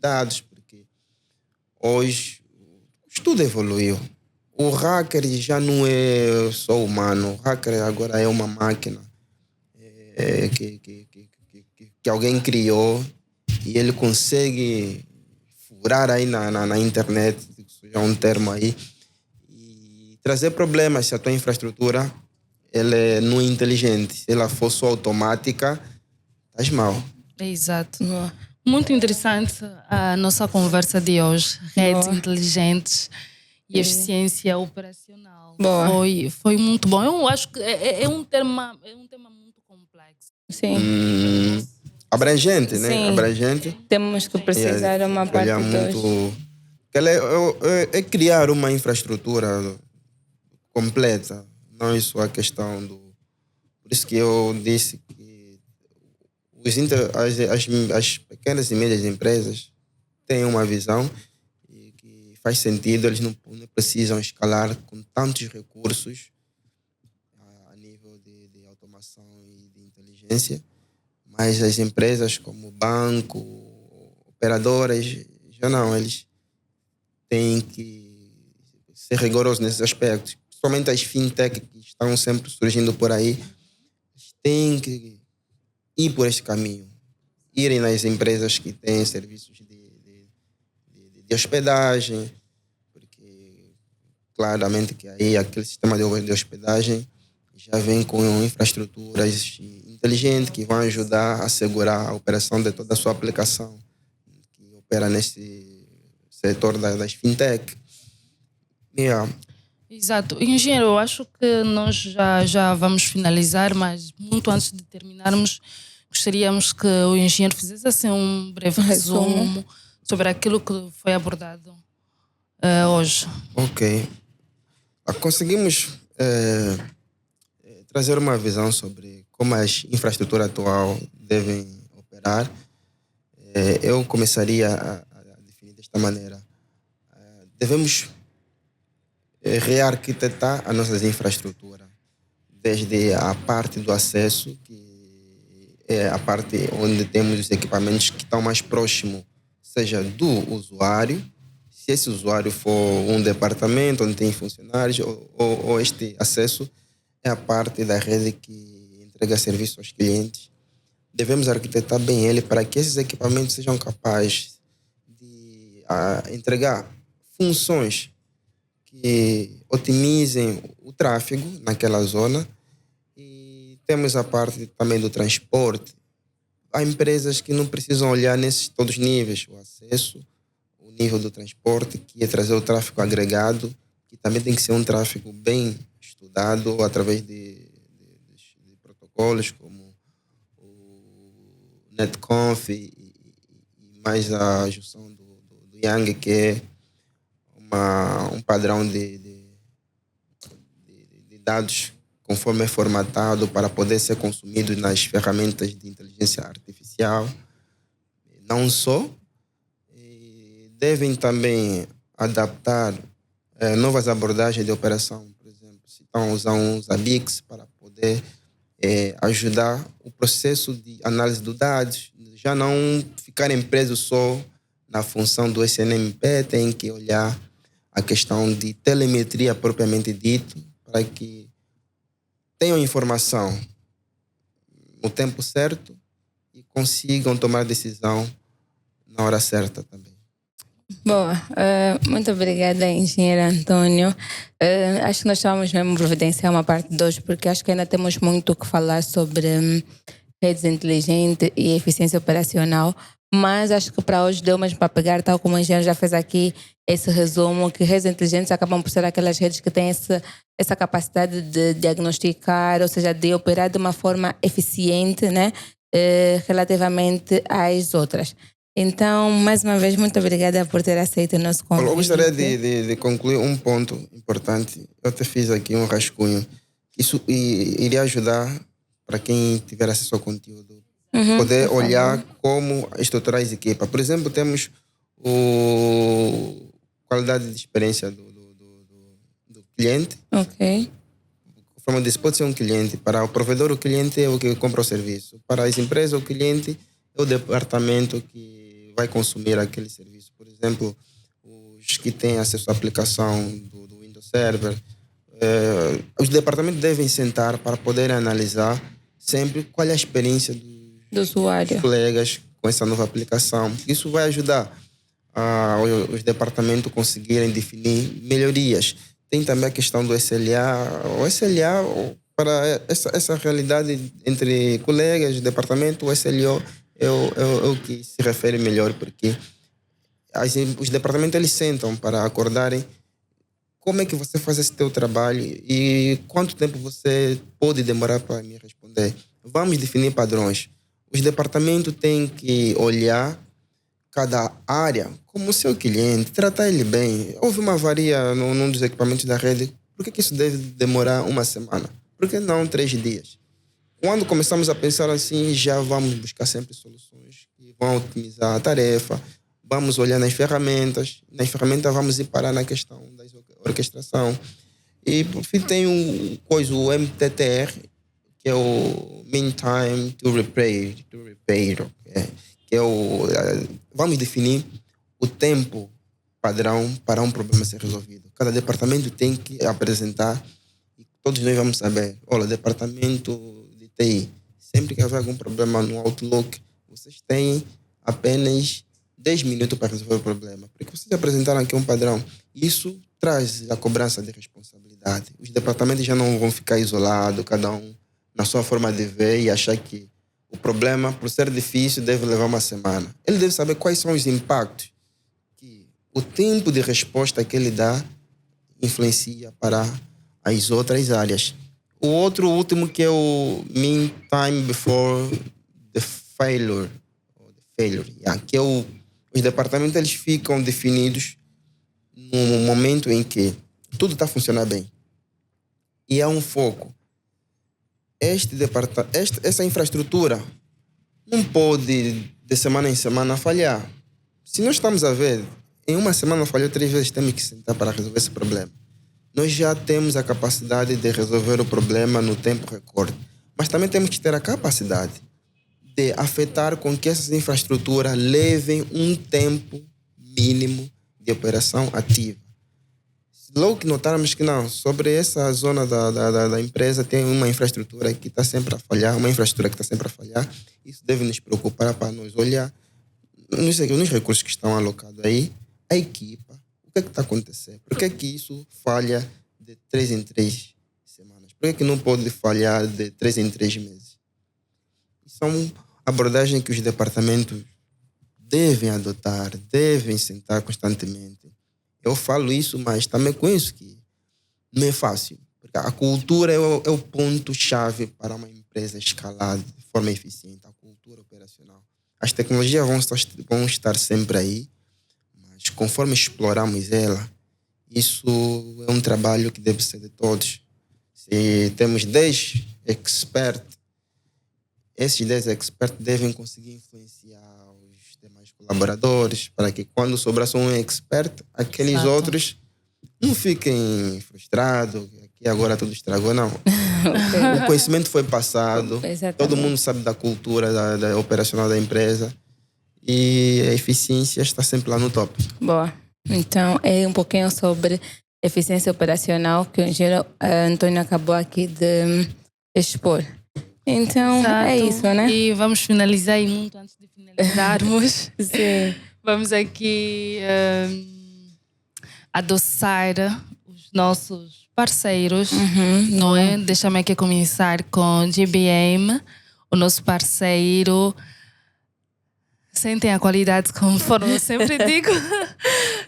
dados, porque hoje tudo evoluiu. O hacker já não é só humano, o hacker agora é uma máquina que alguém criou e ele consegue furar aí na internet, já é um termo aí, e trazer problemas se a tua infraestrutura ela não é inteligente. Se ela for só automática, estás mal. Exato. Muito interessante a nossa conversa de hoje. Redes inteligentes e eficiência operacional. Boa. Foi muito bom. Eu acho que é um tema muito complexo. Sim. abrangente, né? Sim. Abrangente. Temos que precisar de uma parte Olhar 2. muito. É criar uma infraestrutura completa, não é só a questão do. Por isso que eu disse que as pequenas e médias empresas têm uma visão e que faz sentido, eles não precisam escalar com tantos recursos a nível de automação e de inteligência, mas as empresas como banco, operadoras, já não, eles têm que ser rigorosos nesses aspectos. Somente as fintech que estão sempre surgindo por aí têm que ir por este caminho. Irem nas empresas que têm serviços de hospedagem, porque claramente que aí aquele sistema de hospedagem já vem com infraestruturas inteligentes que vão ajudar a assegurar a operação de toda a sua aplicação que opera nesse setor das fintech. Yeah. Exato. Engenheiro, eu acho que nós já vamos finalizar, mas muito antes de terminarmos, gostaríamos que o engenheiro fizesse assim um breve resumo sobre aquilo que foi abordado hoje. Ok. Conseguimos trazer uma visão sobre como as infraestruturas atual devem operar. Eu começaria a definir desta maneira. Devemos rearquitetar as nossas infraestruturas, desde a parte do acesso, que é a parte onde temos os equipamentos que estão mais próximos, seja do usuário, se esse usuário for um departamento onde tem funcionários, ou este acesso é a parte da rede que entrega serviço aos clientes. Devemos arquitetar bem ele para que esses equipamentos sejam capazes de entregar funções que otimizem o tráfego naquela zona. E temos a parte também do transporte. Há empresas que não precisam olhar nesses todos os níveis, o acesso, o nível do transporte, que é trazer o tráfego agregado, que também tem que ser um tráfego bem estudado através de protocolos como o NetConf e mais a junção do Yang, que é um padrão de dados conforme é formatado para poder ser consumido nas ferramentas de inteligência artificial. Não só, devem também adaptar novas abordagens de operação. Por exemplo, se estão a usar uns ABICs para poder ajudar o processo de análise dos dados, já não ficarem presos só na função do SNMP, tem que olhar a questão de telemetria propriamente dito, para que tenham informação no tempo certo e consigam tomar decisão na hora certa também. Boa, muito obrigada, engenheiro Antônio. Acho que nós estamos mesmo providenciar uma parte 2, porque acho que ainda temos muito o que falar sobre redes inteligentes e eficiência operacional, mas acho que para hoje deu mesmo para pegar, tal como o engenheiro já fez aqui, esse resumo, que redes inteligentes acabam por ser aquelas redes que têm essa capacidade de diagnosticar, ou seja, de operar de uma forma eficiente, né, relativamente às outras. Então, mais uma vez, muito obrigada por ter aceito o nosso convite. Eu gostaria de concluir um ponto importante. Eu até fiz aqui um rascunho. Isso iria ajudar para quem tiver acesso ao conteúdo. Poder olhar como estruturar as equipas. Por exemplo, temos qualidade de experiência do cliente. Ok. Como eu disse, pode ser um cliente. Para o provedor, o cliente é o que compra o serviço. Para as empresas, o cliente é o departamento que vai consumir aquele serviço. Por exemplo, os que têm acesso à aplicação do Windows Server. Os departamentos devem sentar para poderem analisar sempre qual é a experiência do usuário, dos colegas com essa nova aplicação. Isso vai ajudar os departamentos a conseguirem definir melhorias. Tem também a questão do SLA. O SLA, para essa realidade entre colegas de departamento, o SLO é o que se refere melhor, porque os departamentos eles sentam para acordarem como é que você faz esse teu trabalho e quanto tempo você pode demorar para me responder. Vamos definir padrões. Os departamentos têm que olhar cada área como seu cliente, tratar ele bem. Houve uma avaria num dos equipamentos da rede. Por que isso deve demorar uma semana? Por que não 3 dias? Quando começamos a pensar assim, já vamos buscar sempre soluções que vão otimizar a tarefa. Vamos olhar nas ferramentas. Nas ferramentas vamos ir parar na questão da orquestração. E por fim tem o MTTR, que é o Mean Time to Repair, que é vamos definir o tempo padrão para um problema ser resolvido. Cada departamento tem que apresentar e todos nós vamos saber. Olha, departamento de TI, sempre que houver algum problema no Outlook, vocês têm apenas 10 minutos para resolver o problema. Porque vocês apresentaram aqui um padrão. Isso traz a cobrança de responsabilidade. Os departamentos já não vão ficar isolados, cada um na sua forma de ver e achar que o problema, por ser difícil, deve levar uma semana. Ele deve saber quais são os impactos que o tempo de resposta que ele dá influencia para as outras áreas. O último, que é o Mean Time Before the Failure. Que é os departamentos eles ficam definidos no momento em que tudo está funcionando bem. E há um foco. Essa infraestrutura não pode de semana em semana falhar. Se nós estamos a ver, em uma semana falhou 3 vezes, temos que sentar para resolver esse problema. Nós já temos a capacidade de resolver o problema no tempo recorde. Mas também temos que ter a capacidade de afetar com que essas infraestruturas levem um tempo mínimo de operação ativa. Logo que notarmos que não, sobre essa zona da empresa tem uma infraestrutura que está sempre a falhar, isso deve nos preocupar para nós olhar nos recursos que estão alocados aí, a equipa, o que está acontecendo, por que isso falha de 3 em 3 semanas, por que não pode falhar de 3 em 3 meses. São abordagens que os departamentos devem adotar, devem sentar constantemente. Eu falo isso, mas também conheço que não é fácil. Porque a cultura é o ponto-chave para uma empresa escalar de forma eficiente, a cultura operacional. As tecnologias vão estar sempre aí, mas conforme exploramos ela, isso é um trabalho que deve ser de todos. Se temos 10 experts, esses 10 experts devem conseguir influenciar os demais colaboradores para que quando sobrar só um expert, aqueles Exato. outros não fiquem frustrados, que agora tudo estragou, não. O conhecimento foi passado, Exatamente. todo mundo sabe da cultura da operacional da empresa e a eficiência está sempre lá no top. Boa. Então, é um pouquinho sobre eficiência operacional que o engenheiro Antônio acabou aqui de expor. Então, é Exato. isso, né? E vamos finalizar e muito antes de finalizarmos. Sim. Vamos aqui adoçar os nossos parceiros, não é? Deixa-me aqui começar com GBM, o nosso parceiro. Sentem a qualidade, conforme eu sempre digo.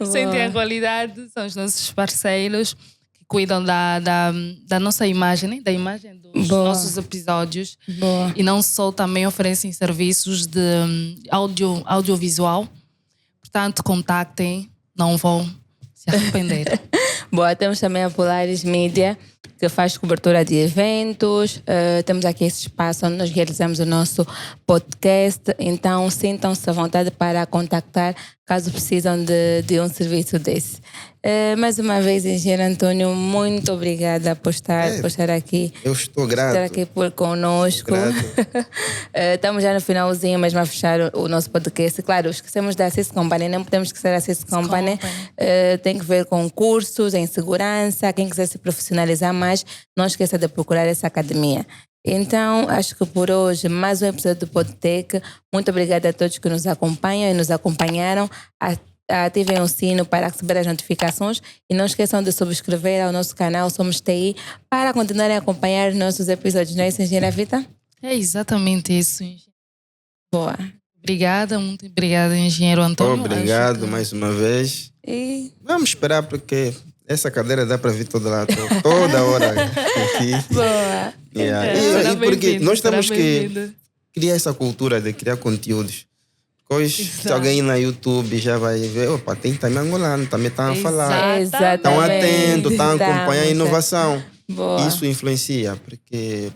Sentem a qualidade, são os nossos parceiros que cuidam da nossa imagem, né? Da imagem dos Boa. nossos episódios. Boa. E não só, também oferecem serviços de audiovisual. Portanto, contactem, não vão se arrepender. Boa, temos também a Polaris Media, que faz cobertura de eventos. Temos aqui esse espaço onde nós realizamos o nosso podcast. Então, sintam-se à vontade para contactar caso precisam de um serviço desse. Mais uma vez, engenheiro Antônio, muito obrigada por estar aqui. Eu estou grato. Estar aqui conosco. Estamos já no finalzinho, mesmo a fechar o nosso podcast. Claro, esquecemos da Assist Company, não podemos esquecer da Assist Company. Tem que ver com cursos em segurança. Quem quiser se profissionalizar mais, não esqueça de procurar essa academia. Então, acho que por hoje, mais um episódio do Podtech. Muito obrigada a todos que nos acompanham e nos acompanharam. Ativem o sino para receber as notificações e não esqueçam de subscrever ao nosso canal Somos TI para continuarem a acompanhar os nossos episódios. Não é isso, engenheira Vita? É exatamente isso. Boa. Obrigada, muito obrigada, engenheiro Antônio. Obrigado mais uma vez. E Vamos esperar porque essa cadeira dá para vir toda hora aqui. boa. Yeah. E porque nós temos que criar essa cultura de criar conteúdos. Hoje, se alguém na YouTube já vai ver, opa, tem também angolano, também estão a falar. Exatamente. Estão atentos, estão a acompanhar a inovação. Boa. Isso influencia, porque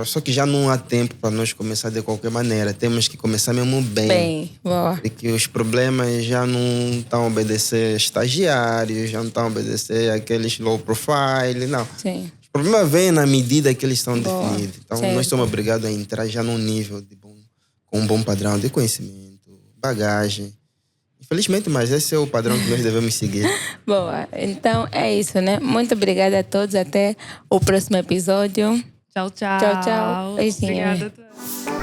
só que já não há tempo para nós começar de qualquer maneira. Temos que começar mesmo bem. Boa. Porque os problemas já não estão a obedecer estagiários, já não estão a obedecer aqueles low profile, não. Sim. Os problemas vêm na medida que eles estão definidos. Então, Certo. nós somos obrigados a entrar já num nível com um bom padrão de conhecimento, bagagem. Infelizmente, mas esse é o padrão que nós devemos seguir. Boa. Então, é isso, né? Muito obrigada a todos. Até o próximo episódio. Tchau, tchau. Tchau, tchau. Beijinho. Obrigada.